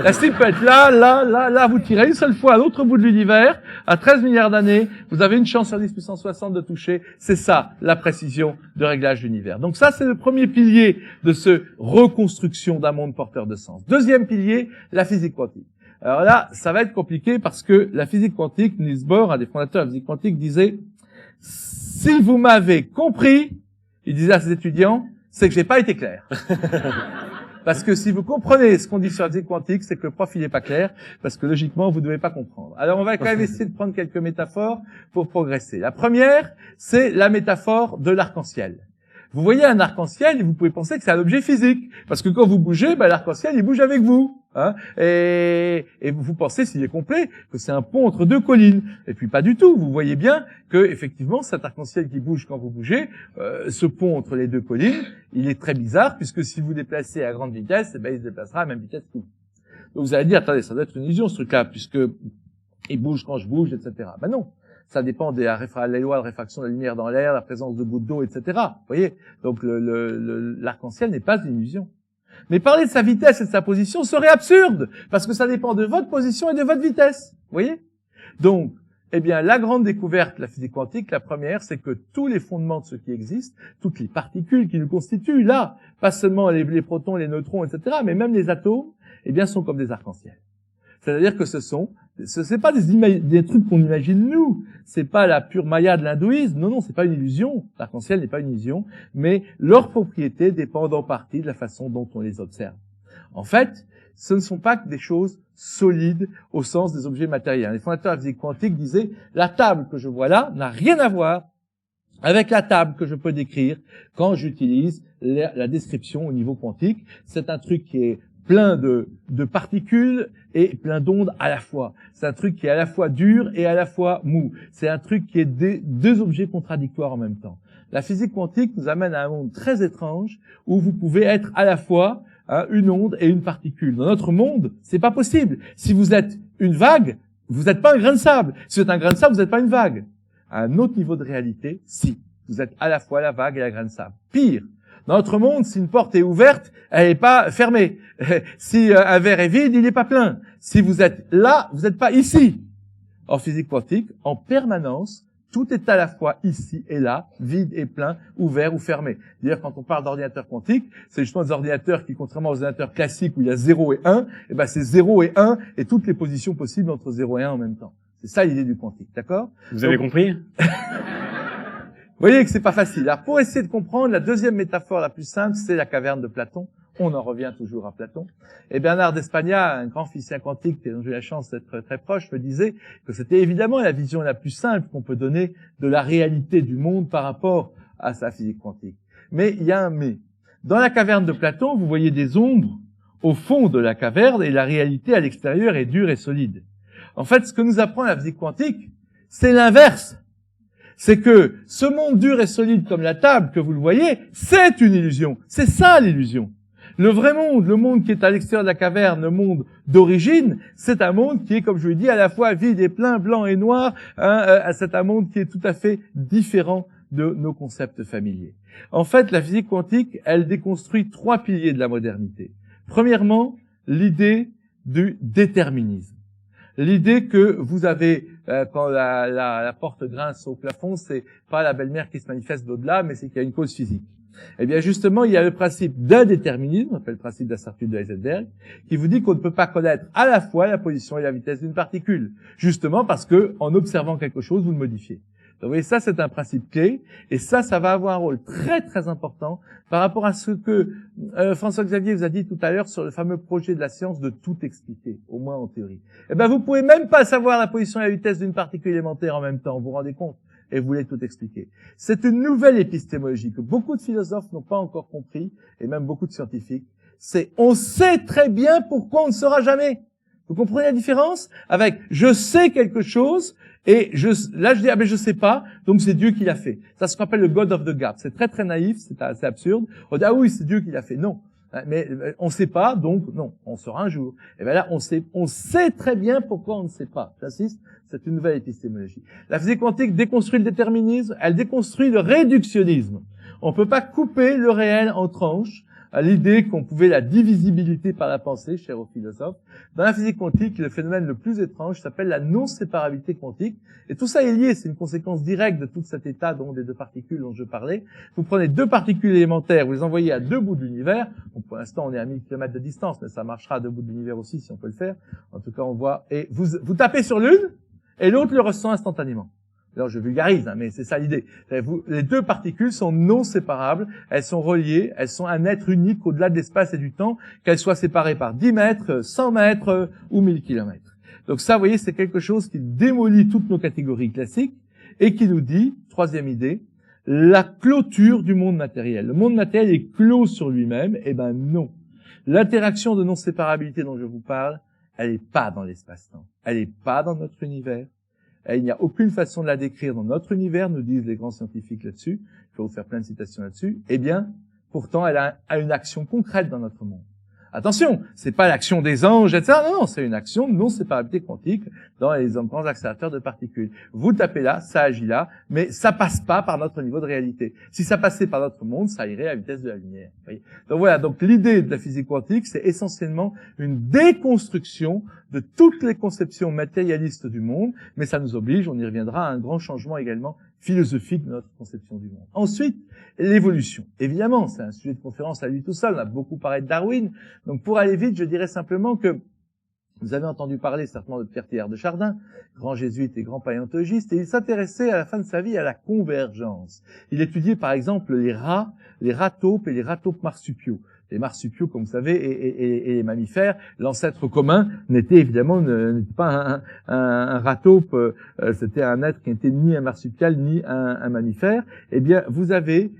La cible peut être là, vous tirez une seule fois à l'autre bout de l'univers, à 13 milliards d'années, vous avez une chance sur 10 puissance 60 de toucher. C'est ça, la précision de réglage de l'univers. Donc ça, c'est le premier pilier de ce reconstruction d'un monde porteur de sens. Deuxième pilier, la physique quantique. Alors là, ça va être compliqué parce que la physique quantique, Niels Bohr, un des fondateurs de la physique quantique, disait « Si vous m'avez compris, il disait à ses étudiants, c'est que j'ai pas été clair. » Parce que si vous comprenez ce qu'on dit sur la physique quantique, c'est que le prof, il est pas clair, parce que logiquement, vous ne devez pas comprendre. Alors, on va quand même essayer de prendre quelques métaphores pour progresser. La première, c'est la métaphore de l'arc-en-ciel. Vous voyez un arc-en-ciel et vous pouvez penser que c'est un objet physique. Parce que quand vous bougez, l'arc-en-ciel, il bouge avec vous. Hein, et vous pensez, s'il est complet, que c'est un pont entre deux collines. Et puis pas du tout. Vous voyez bien que effectivement, cet arc-en-ciel qui bouge quand vous bougez, ce pont entre les deux collines, il est très bizarre, puisque si vous déplacez à grande vitesse, il se déplacera à la même vitesse que vous. Donc vous allez dire, attendez, ça doit être une illusion ce truc-là, puisque il bouge quand je bouge, etc. Ben non. Ça dépend des lois de réfraction de la lumière dans l'air, la présence de gouttes d'eau, etc. Vous voyez? Donc l'arc-en-ciel n'est pas une illusion. Mais parler de sa vitesse et de sa position serait absurde, parce que ça dépend de votre position et de votre vitesse. Vous voyez? Donc, eh bien, la grande découverte de la physique quantique, la première, c'est que tous les fondements de ce qui existe, toutes les particules qui nous constituent, là, pas seulement les protons, les neutrons, etc., mais même les atomes, eh bien, sont comme des arcs-en-ciel. C'est-à-dire que c'est pas des trucs qu'on imagine nous. C'est pas la pure maya de l'hindouisme. Non, c'est pas une illusion. L'arc-en-ciel n'est pas une illusion. Mais leurs propriétés dépendent en partie de la façon dont on les observe. En fait, ce ne sont pas que des choses solides au sens des objets matériels. Les fondateurs de la physique quantique disaient, la table que je vois là n'a rien à voir avec la table que je peux décrire quand j'utilise la description au niveau quantique. C'est un truc qui est plein de particules et plein d'ondes à la fois. C'est un truc qui est à la fois dur et à la fois mou. C'est un truc qui est deux objets contradictoires en même temps. La physique quantique nous amène à un monde très étrange où vous pouvez être à la fois une onde et une particule. Dans notre monde, c'est pas possible. Si vous êtes une vague, vous n'êtes pas un grain de sable. Si vous êtes un grain de sable, vous n'êtes pas une vague. À un autre niveau de réalité, si. Vous êtes à la fois la vague et la grain de sable. Pire. Dans notre monde, si une porte est ouverte, elle n'est pas fermée. Si un verre est vide, il n'est pas plein. Si vous êtes là, vous n'êtes pas ici. En physique quantique, en permanence, tout est à la fois ici et là, vide et plein, ouvert ou fermé. D'ailleurs, quand on parle d'ordinateur quantique, c'est justement des ordinateurs qui, contrairement aux ordinateurs classiques où il y a 0 et 1, c'est 0 et 1 et toutes les positions possibles entre 0 et 1 en même temps. C'est ça l'idée du quantique, d'accord? Vous avez compris? Vous voyez que c'est pas facile. Alors, pour essayer de comprendre, la deuxième métaphore la plus simple, c'est la caverne de Platon. On en revient toujours à Platon. Et Bernard d'Espagna, un grand physicien quantique dont j'ai eu la chance d'être très proche, me disait que c'était évidemment la vision la plus simple qu'on peut donner de la réalité du monde par rapport à sa physique quantique. Mais il y a un mais. Dans la caverne de Platon, vous voyez des ombres au fond de la caverne et la réalité à l'extérieur est dure et solide. En fait, ce que nous apprend la physique quantique, c'est l'inverse. C'est que ce monde dur et solide comme la table que vous le voyez, c'est une illusion. C'est ça l'illusion. Le vrai monde, le monde qui est à l'extérieur de la caverne, le monde d'origine, c'est un monde qui est, comme je l'ai dit, à la fois vide et plein, blanc et noir. C'est un monde qui est tout à fait différent de nos concepts familiers. En fait, la physique quantique, elle déconstruit 3 piliers de la modernité. Premièrement, l'idée du déterminisme. L'idée que vous avez, quand la porte grince au plafond, c'est pas la belle-mère qui se manifeste d'au-delà, mais c'est qu'il y a une cause physique. Eh bien, justement, il y a le principe d'un déterminisme, on appelle le principe d'incertitude de Heisenberg, qui vous dit qu'on ne peut pas connaître à la fois la position et la vitesse d'une particule. Justement parce que, en observant quelque chose, vous le modifiez. Donc, vous voyez, ça, c'est un principe clé, et ça va avoir un rôle très, très important par rapport à ce que François-Xavier vous a dit tout à l'heure sur le fameux projet de la science de tout expliquer, au moins en théorie. Eh ben, vous pouvez même pas savoir la position et la vitesse d'une particule élémentaire en même temps, vous vous rendez compte? Et vous voulez tout expliquer. C'est une nouvelle épistémologie que beaucoup de philosophes n'ont pas encore compris, et même beaucoup de scientifiques. C'est on sait très bien pourquoi on ne saura jamais. Vous comprenez la différence? Avec je sais quelque chose, et là je dis ah ben je sais pas, donc c'est Dieu qui l'a fait. Ça se rappelle le God of the Gap. C'est très très naïf, c'est assez absurde. On dit ah oui c'est Dieu qui l'a fait. Non. Mais on sait pas, donc non, on saura un jour. Et bien là, on sait très bien pourquoi on ne sait pas. J'insiste, c'est une nouvelle épistémologie. La physique quantique déconstruit le déterminisme, elle déconstruit le réductionnisme. On ne peut pas couper le réel en tranches, à l'idée qu'on pouvait la divisibilité par la pensée, cher aux philosophes. Dans la physique quantique, le phénomène le plus étrange s'appelle la non-séparabilité quantique. Et tout ça est lié, c'est une conséquence directe de tout cet état des deux particules dont je parlais. Vous prenez 2 particules élémentaires, vous les envoyez à 2 bouts de l'univers. Donc pour l'instant, on est à 1000 km de distance, mais ça marchera à 2 bouts de l'univers aussi si on peut le faire. En tout cas, on voit. Et vous tapez sur l'une, et l'autre le ressent instantanément. Alors je vulgarise, mais c'est ça l'idée. Les deux particules sont non séparables, elles sont reliées, elles sont un être unique au-delà de l'espace et du temps, qu'elles soient séparées par 10 mètres, 100 mètres ou 1000 kilomètres. Donc ça, vous voyez, c'est quelque chose qui démolit toutes nos catégories classiques et qui nous dit, troisième idée, la clôture du monde matériel. Le monde matériel est clos sur lui-même. Eh ben non. L'interaction de non-séparabilité dont je vous parle, elle n'est pas dans l'espace-temps. Elle n'est pas dans notre univers. Il n'y a aucune façon de la décrire dans notre univers, nous disent les grands scientifiques là-dessus. Je vais vous faire plein de citations là-dessus. Eh bien, pourtant, elle a une action concrète dans notre monde. Attention, c'est pas l'action des anges, etc. Non, c'est une action de non-séparabilité quantique dans les grands accélérateurs de particules. Vous tapez là, ça agit là, mais ça passe pas par notre niveau de réalité. Si ça passait par notre monde, ça irait à la vitesse de la lumière. Vous voyez. Donc voilà, donc l'idée de la physique quantique, c'est essentiellement une déconstruction de toutes les conceptions matérialistes du monde, mais ça nous oblige, on y reviendra, à un grand changement également philosophique de notre conception du monde. Ensuite, l'évolution. Évidemment, c'est un sujet de conférence à lui tout seul, on a beaucoup parlé de Darwin. Donc pour aller vite, je dirais simplement que vous avez entendu parler certainement de Pierre Teilhard de Chardin, grand jésuite et grand paléontologiste, et il s'intéressait à la fin de sa vie à la convergence. Il étudiait par exemple les rats taupes et les rats taupes marsupiaux. Les marsupiaux, comme vous savez, et les mammifères, l'ancêtre commun n'était évidemment n'était pas un rat taupe, c'était un être qui n'était ni un marsupial ni un mammifère. Eh bien, vous avez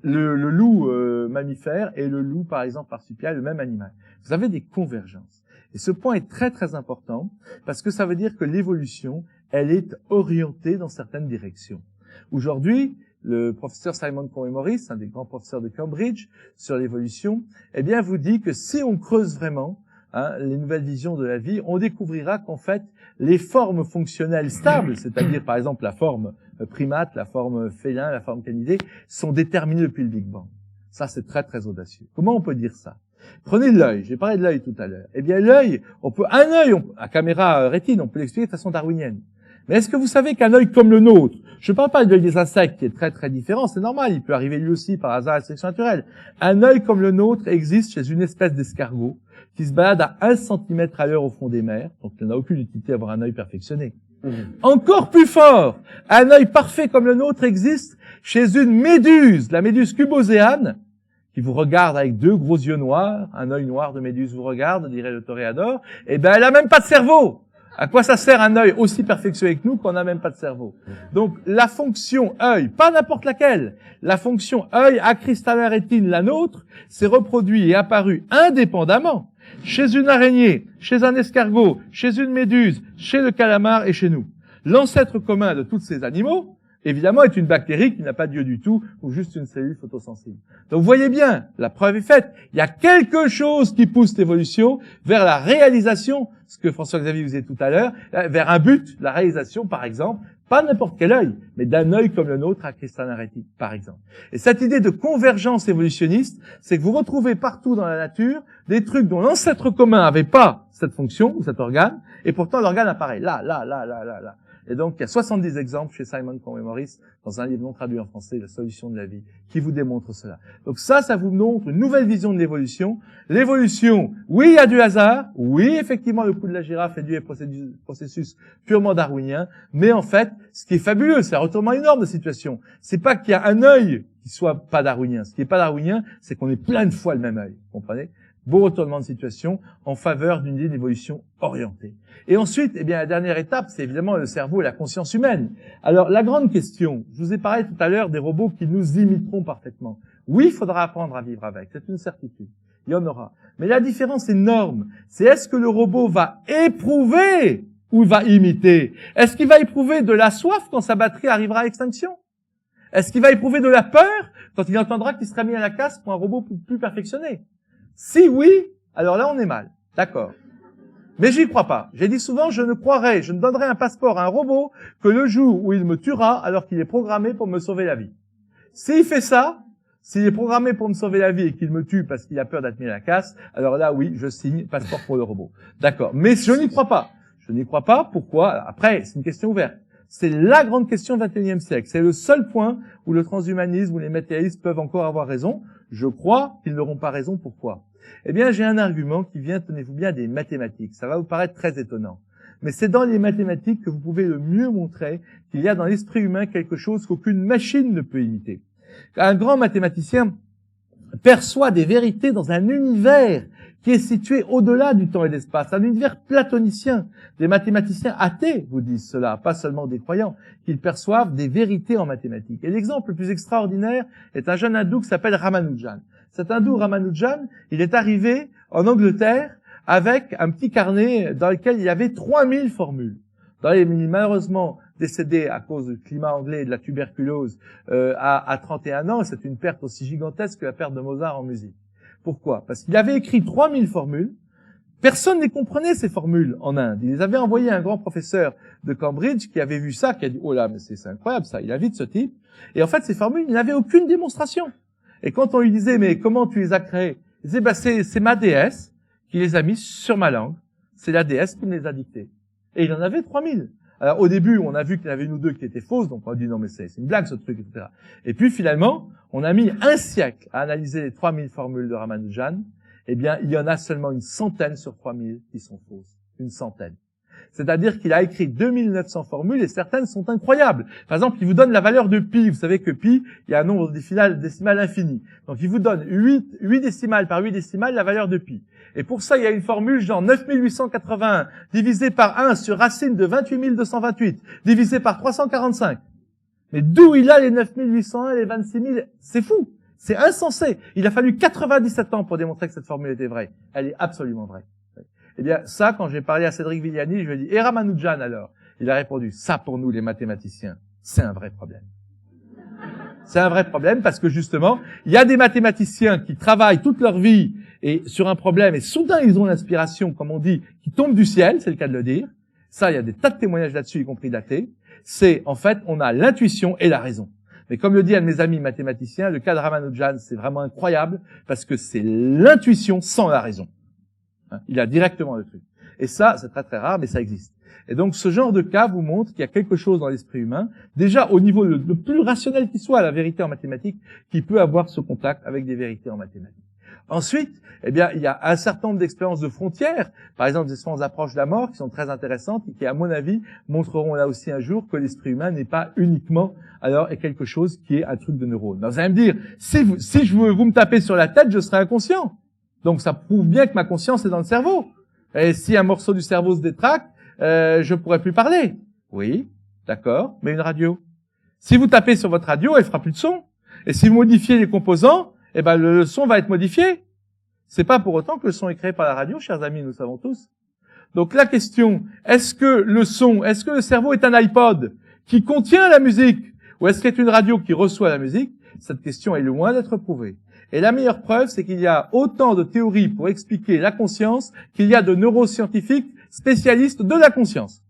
le loup mammifère et le loup, par exemple, marsupial, le même animal. Vous avez des convergences. Et ce point est très très important parce que ça veut dire que l'évolution, elle est orientée dans certaines directions. Aujourd'hui, le professeur Simon Conway-Morris, un des grands professeurs de Cambridge sur l'évolution, eh bien, vous dit que si on creuse vraiment les nouvelles visions de la vie, on découvrira qu'en fait, les formes fonctionnelles stables, c'est-à-dire par exemple la forme primate, la forme félin, la forme canidée, sont déterminées depuis le Big Bang. Ça, c'est très très audacieux. Comment on peut dire ça? Prenez l'œil. J'ai parlé de l'œil tout à l'heure. Eh bien, l'œil, à caméra rétine, on peut l'expliquer de façon darwinienne. Mais est-ce que vous savez qu'un œil comme le nôtre, je ne parle pas de l'œil des insectes qui est très très différent, c'est normal, il peut arriver lui aussi par hasard à la sélection naturelle. Un œil comme le nôtre existe chez une espèce d'escargot qui se balade à 1 cm à l'heure au fond des mers, donc il n'a aucune utilité d'avoir un œil perfectionné. Encore plus fort, un œil parfait comme le nôtre existe chez une méduse, la méduse cubocéane, qui vous regarde avec 2 gros yeux noirs, un œil noir de méduse vous regarde, dirait le toréador, eh ben elle a même pas de cerveau. À quoi ça sert un œil aussi perfectionné que nous qu'on n'a même pas de cerveau? Donc, la fonction œil, pas n'importe laquelle, la fonction œil à cristallin rétine, la nôtre, s'est reproduite et apparue indépendamment chez une araignée, chez un escargot, chez une méduse, chez le calamar et chez nous. L'ancêtre commun de tous ces animaux, évidemment, est une bactérie qui n'a pas d'yeux du tout ou juste une cellule photosensible. Donc, vous voyez bien, la preuve est faite. Il y a quelque chose qui pousse l'évolution vers la réalisation, ce que François-Xavier vous disait tout à l'heure, vers un but, la réalisation, par exemple, pas n'importe quel œil, mais d'un œil comme le nôtre à cristallin rétine, par exemple. Et cette idée de convergence évolutionniste, c'est que vous retrouvez partout dans la nature des trucs dont l'ancêtre commun n'avait pas cette fonction ou cet organe, et pourtant l'organe apparaît là. Et donc, il y a 70 exemples chez Simon Conway-Morris, dans un livre non traduit en français, La solution de la vie, qui vous démontre cela. Donc ça vous montre une nouvelle vision de l'évolution. L'évolution, oui, il y a du hasard. Oui, effectivement, le coup de la girafe est dû à un processus purement darwinien. Mais en fait, ce qui est fabuleux, c'est un retournement énorme de situation. C'est pas qu'il y a un œil qui soit pas darwinien. Ce qui est pas darwinien, c'est qu'on est plein de fois le même œil. Vous comprenez? Beau retournement de situation en faveur d'une idée d'évolution orientée. Et ensuite, eh bien, la dernière étape, c'est évidemment le cerveau et la conscience humaine. Alors, la grande question, je vous ai parlé tout à l'heure des robots qui nous imiteront parfaitement. Oui, il faudra apprendre à vivre avec, c'est une certitude. Il y en aura. Mais la différence énorme, c'est est-ce que le robot va éprouver ou va imiter? Est-ce qu'il va éprouver de la soif quand sa batterie arrivera à l'extinction? Est-ce qu'il va éprouver de la peur quand il entendra qu'il sera mis à la casse pour un robot plus perfectionné? Si oui, alors là on est mal, d'accord. Mais j'y crois pas. J'ai dit souvent, je ne donnerai un passeport à un robot que le jour où il me tuera alors qu'il est programmé pour me sauver la vie. S'il fait ça, s'il est programmé pour me sauver la vie et qu'il me tue parce qu'il a peur d'être mis à la casse, alors là oui, je signe passeport pour le robot. D'accord. Mais je n'y crois pas. Je n'y crois pas. Pourquoi? Après, c'est une question ouverte. C'est la grande question du XXIe siècle. C'est le seul point où le transhumanisme ou les matérialistes peuvent encore avoir raison. Je crois qu'ils n'auront pas raison. Pourquoi? Eh bien, j'ai un argument qui vient, tenez-vous bien, des mathématiques. Ça va vous paraître très étonnant. mais c'est dans les mathématiques que vous pouvez le mieux montrer qu'il y a dans l'esprit humain quelque chose qu'aucune machine ne peut imiter. Un grand mathématicien perçoit des vérités dans un univers qui est situé au-delà du temps et de l'espace, un univers platonicien. Des mathématiciens athées vous disent cela, pas seulement des croyants, qu'ils perçoivent des vérités en mathématiques. Et l'exemple le plus extraordinaire est un jeune hindou qui s'appelle Ramanujan. Cet hindou Ramanujan, il est arrivé en Angleterre avec un petit carnet dans lequel il y avait 3000 formules. Malheureusement décédé à cause du climat anglais et de la tuberculose à 31 ans, c'est une perte aussi gigantesque que la perte de Mozart en musique. Pourquoi? Parce qu'il avait écrit 3000 formules. Personne ne comprenait ces formules en Inde. Il les avait envoyées à un grand professeur de Cambridge qui avait vu ça, qui a dit « Oh là, mais c'est incroyable ça, il a vite ce type ». Et en fait, ces formules, il n'avait aucune démonstration. Et quand on lui disait « Mais comment tu les as créées ?» Il disait « C'est ma déesse qui les a mises sur ma langue. C'est la déesse qui me les a dictées. » Et il en avait 3000. Alors au début, on a vu qu'il y en avait une ou deux qui étaient fausses, donc on a dit « Non mais c'est une blague ce truc, etc. » Et puis finalement, on a mis un siècle à analyser les 3000 formules de Ramanujan. Eh bien, il y en a seulement une centaine sur 3000 qui sont fausses. Une centaine. C'est-à-dire qu'il a écrit 2900 formules et certaines sont incroyables. Par exemple, il vous donne la valeur de pi. Vous savez que pi, il y a un nombre décimal infini. Donc, il vous donne 8 décimales par 8 décimales la valeur de pi. Et pour ça, il y a une formule genre 9881 divisé par 1 sur racine de 28228 divisé par 345. Mais d'où il a les 9801 et les 26000? C'est fou. C'est insensé. Il a fallu 97 ans pour démontrer que cette formule était vraie. Elle est absolument vraie. Eh bien, ça, quand j'ai parlé à Cédric Villani, je lui ai dit, et Ramanujan alors? Il a répondu, ça pour nous les mathématiciens, c'est un vrai problème. C'est un vrai problème parce que justement, il y a des mathématiciens qui travaillent toute leur vie et sur un problème et soudain ils ont l'inspiration, comme on dit, qui tombe du ciel, c'est le cas de le dire. Ça, il y a des tas de témoignages là-dessus, y compris datés. C'est, en fait, on a l'intuition et la raison. Mais comme le dit un de mes amis mathématiciens, le cas de Ramanujan, c'est vraiment incroyable parce que c'est l'intuition sans la raison. Il a directement le truc. Et ça, c'est très très rare, mais ça existe. Et donc, ce genre de cas vous montre qu'il y a quelque chose dans l'esprit humain, déjà au niveau le plus rationnel qui soit, la vérité en mathématiques, qui peut avoir ce contact avec des vérités en mathématiques. Ensuite, eh bien, il y a un certain nombre d'expériences de frontières, par exemple des expériences d'approche de la mort, qui sont très intéressantes et qui, à mon avis, montreront là aussi un jour que l'esprit humain n'est pas uniquement, alors, est quelque chose qui est un truc de neurone. Alors, vous allez me dire, si vous me tapez sur la tête, je serai inconscient. Donc, ça prouve bien que ma conscience est dans le cerveau. Et si un morceau du cerveau se détracte, je pourrais plus parler. Oui, d'accord, mais une radio. Si vous tapez sur votre radio, elle fera plus de son. Et si vous modifiez les composants, eh ben, le son va être modifié. C'est pas pour autant que le son est créé par la radio, chers amis, nous savons tous. Donc, la question, est-ce que le cerveau est un iPod qui contient la musique? Ou est-ce qu'il est une radio qui reçoit la musique? Cette question est loin d'être prouvée. Et la meilleure preuve, c'est qu'il y a autant de théories pour expliquer la conscience qu'il y a de neuroscientifiques spécialistes de la conscience.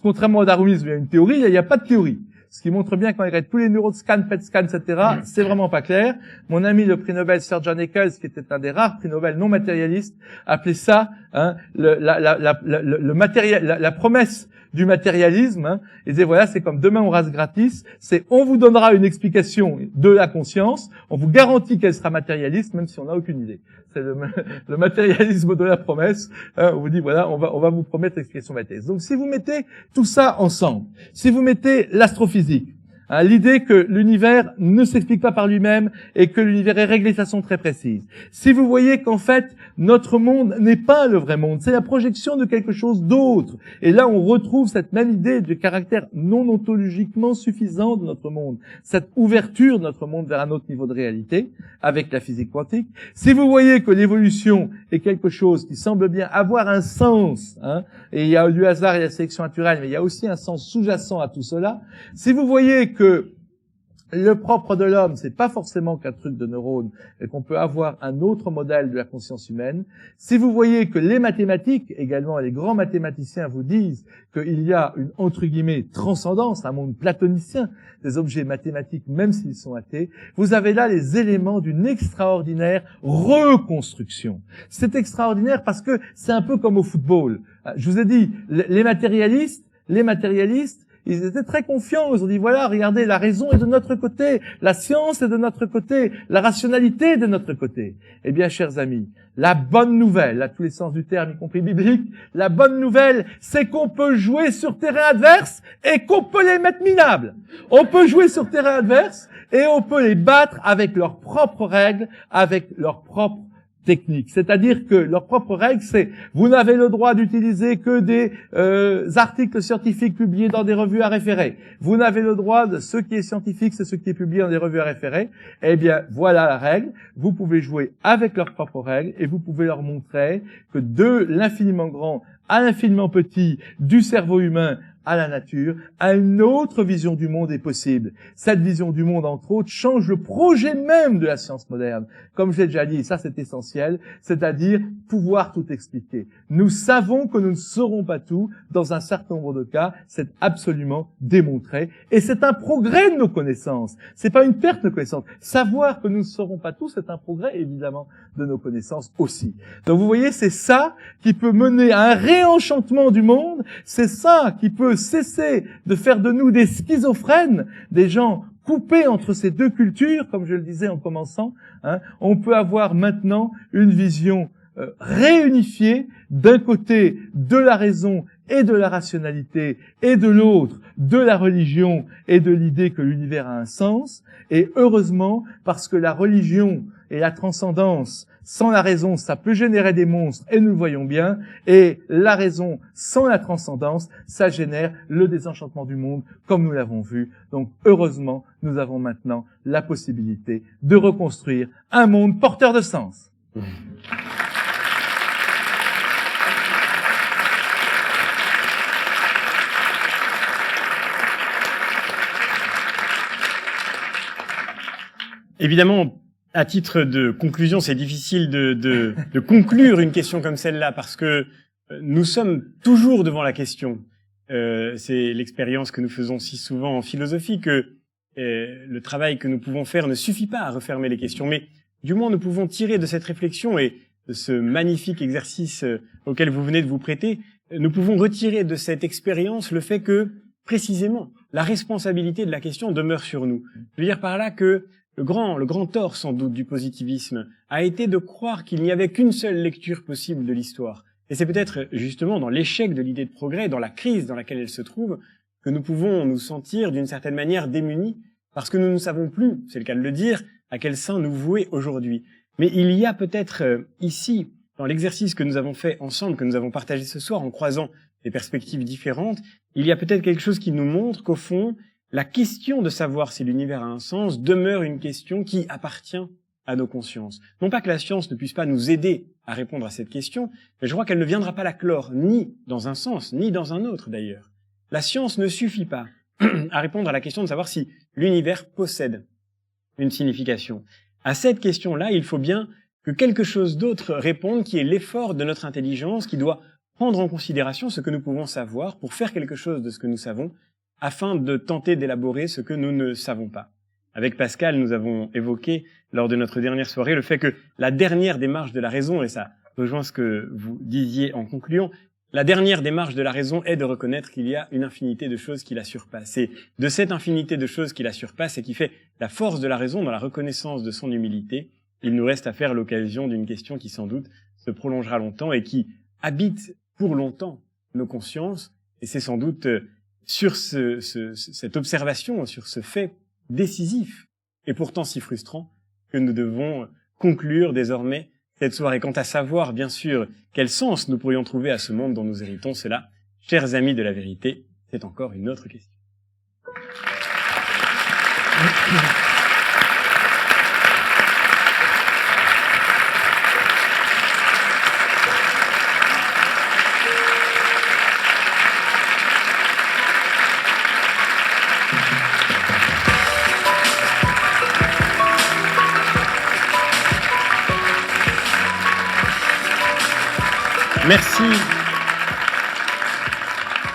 Contrairement au darwinisme, il y a une théorie, il n'y a pas de théorie. Ce qui montre bien qu'on regarde tous les neuroscans, PET scans, etc., c'est vraiment pas clair. Mon ami le prix Nobel Sir John Eccles, qui était un des rares prix Nobel non matérialistes, appelait ça la promesse du matérialisme. Il disait voilà, c'est comme demain on rase gratis, c'est on vous donnera une explication de la conscience, on vous garantit qu'elle sera matérialiste, même si on n'a aucune idée. C'est le matérialisme de la promesse. On vous dit voilà, on va vous promettre l'explication matérialiste. Donc si vous mettez tout ça ensemble, si vous mettez l'astrophysique, l'idée que l'univers ne s'explique pas par lui-même et que l'univers est réglé de façon très précise. Si vous voyez qu'en fait, notre monde n'est pas le vrai monde, c'est la projection de quelque chose d'autre. Et là, on retrouve cette même idée de caractère non ontologiquement suffisant de notre monde, cette ouverture de notre monde vers un autre niveau de réalité avec la physique quantique. Si vous voyez que l'évolution est quelque chose qui semble bien avoir un sens, et il y a du hasard et la sélection naturelle, mais il y a aussi un sens sous-jacent à tout cela. Si vous voyez que le propre de l'homme, c'est pas forcément qu'un truc de neurones, et qu'on peut avoir un autre modèle de la conscience humaine. Si vous voyez que les mathématiques, également les grands mathématiciens vous disent qu'il y a une, entre guillemets, transcendance, un monde platonicien des objets mathématiques, même s'ils sont athées, vous avez là les éléments d'une extraordinaire reconstruction. C'est extraordinaire parce que c'est un peu comme au football. Je vous ai dit, les matérialistes, Ils étaient très confiants. Ils ont dit, voilà, regardez, la raison est de notre côté, la science est de notre côté, la rationalité est de notre côté. Eh bien, chers amis, la bonne nouvelle, à tous les sens du terme, y compris biblique, la bonne nouvelle, c'est qu'on peut jouer sur terrain adverse et qu'on peut les mettre minables. On peut jouer sur terrain adverse et on peut les battre avec leurs propres règles, avec leurs propres techniques. C'est-à-dire que leurs propres règles, c'est vous n'avez le droit d'utiliser que des articles scientifiques publiés dans des revues à référer. Vous n'avez le droit de ce qui est scientifique, c'est ce qui est publié dans des revues à référer. Eh bien, voilà la règle. Vous pouvez jouer avec leurs propres règles et vous pouvez leur montrer que de l'infiniment grand à l'infiniment petit, du cerveau humain à la nature, à une autre vision du monde est possible. Cette vision du monde, entre autres, change le projet même de la science moderne. Comme je l'ai déjà dit, et ça c'est essentiel, c'est-à-dire pouvoir tout expliquer. Nous savons que nous ne saurons pas tout, dans un certain nombre de cas, c'est absolument démontré, et c'est un progrès de nos connaissances. C'est pas une perte de connaissances. Savoir que nous ne saurons pas tout, c'est un progrès, évidemment, de nos connaissances aussi. Donc vous voyez, c'est ça qui peut mener à un réenchantement du monde, c'est ça qui peut cesser de faire de nous des schizophrènes, des gens coupés entre ces deux cultures, comme je le disais en commençant. On peut avoir maintenant une vision réunifiée, d'un côté de la raison et de la rationalité, et de l'autre de la religion et de l'idée que l'univers a un sens. Et heureusement, parce que la religion et la transcendance, sans la raison, ça peut générer des monstres, et nous le voyons bien, et la raison sans la transcendance, ça génère le désenchantement du monde, comme nous l'avons vu. Donc, heureusement, nous avons maintenant la possibilité de reconstruire un monde porteur de sens. Évidemment, à titre de conclusion, c'est difficile de conclure une question comme celle-là parce que nous sommes toujours devant la question. C'est l'expérience que nous faisons si souvent en philosophie que le travail que nous pouvons faire ne suffit pas à refermer les questions. Mais du moins, nous pouvons tirer de cette réflexion et de ce magnifique exercice auquel vous venez de vous prêter, nous pouvons retirer de cette expérience le fait que, précisément, la responsabilité de la question demeure sur nous. Je veux dire par là que le grand tort, sans doute, du positivisme a été de croire qu'il n'y avait qu'une seule lecture possible de l'histoire. Et c'est peut-être justement dans l'échec de l'idée de progrès, dans la crise dans laquelle elle se trouve, que nous pouvons nous sentir d'une certaine manière démunis, parce que nous ne savons plus, c'est le cas de le dire, à quel sein nous vouer aujourd'hui. Mais il y a peut-être ici, dans l'exercice que nous avons fait ensemble, que nous avons partagé ce soir en croisant des perspectives différentes, il y a peut-être quelque chose qui nous montre qu'au fond, la question de savoir si l'univers a un sens demeure une question qui appartient à nos consciences. Non pas que la science ne puisse pas nous aider à répondre à cette question, mais je crois qu'elle ne viendra pas la clore, ni dans un sens, ni dans un autre d'ailleurs. La science ne suffit pas à répondre à la question de savoir si l'univers possède une signification. À cette question-là, il faut bien que quelque chose d'autre réponde, qui est l'effort de notre intelligence, qui doit prendre en considération ce que nous pouvons savoir pour faire quelque chose de ce que nous savons, afin de tenter d'élaborer ce que nous ne savons pas. Avec Pascal, nous avons évoqué, lors de notre dernière soirée, le fait que la dernière démarche de la raison, et ça rejoint ce que vous disiez en concluant, la dernière démarche de la raison est de reconnaître qu'il y a une infinité de choses qui la surpassent. Et de cette infinité de choses qui la surpassent et qui fait la force de la raison dans la reconnaissance de son humilité, il nous reste à faire l'occasion d'une question qui sans doute se prolongera longtemps et qui habite pour longtemps nos consciences. Et c'est sans doute sur cette observation, sur ce fait décisif et pourtant si frustrant que nous devons conclure désormais cette soirée. Quant à savoir, bien sûr, quel sens nous pourrions trouver à ce monde dont nous héritons, cela, chers amis de la vérité, c'est encore une autre question.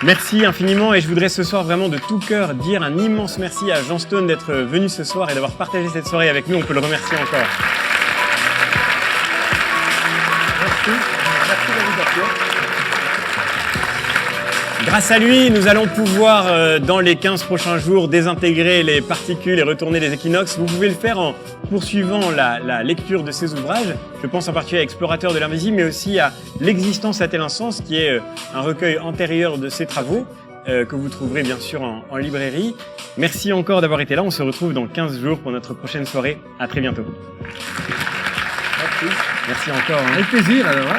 Merci infiniment, et je voudrais ce soir vraiment de tout cœur dire un immense merci à Jean Stone d'être venu ce soir et d'avoir partagé cette soirée avec nous. On peut le remercier encore. Grâce à lui, nous allons pouvoir, dans les 15 prochains jours, désintégrer les particules et retourner les équinoxes. Vous pouvez le faire en poursuivant la lecture de ces ouvrages. Je pense en particulier à Explorateur de l'invisible, mais aussi à L'existence a-t-elle un sens, qui est un recueil antérieur de ses travaux, que vous trouverez bien sûr en librairie. Merci encore d'avoir été là. On se retrouve dans 15 jours pour notre prochaine soirée. À très bientôt. Merci. Merci encore. Avec plaisir alors.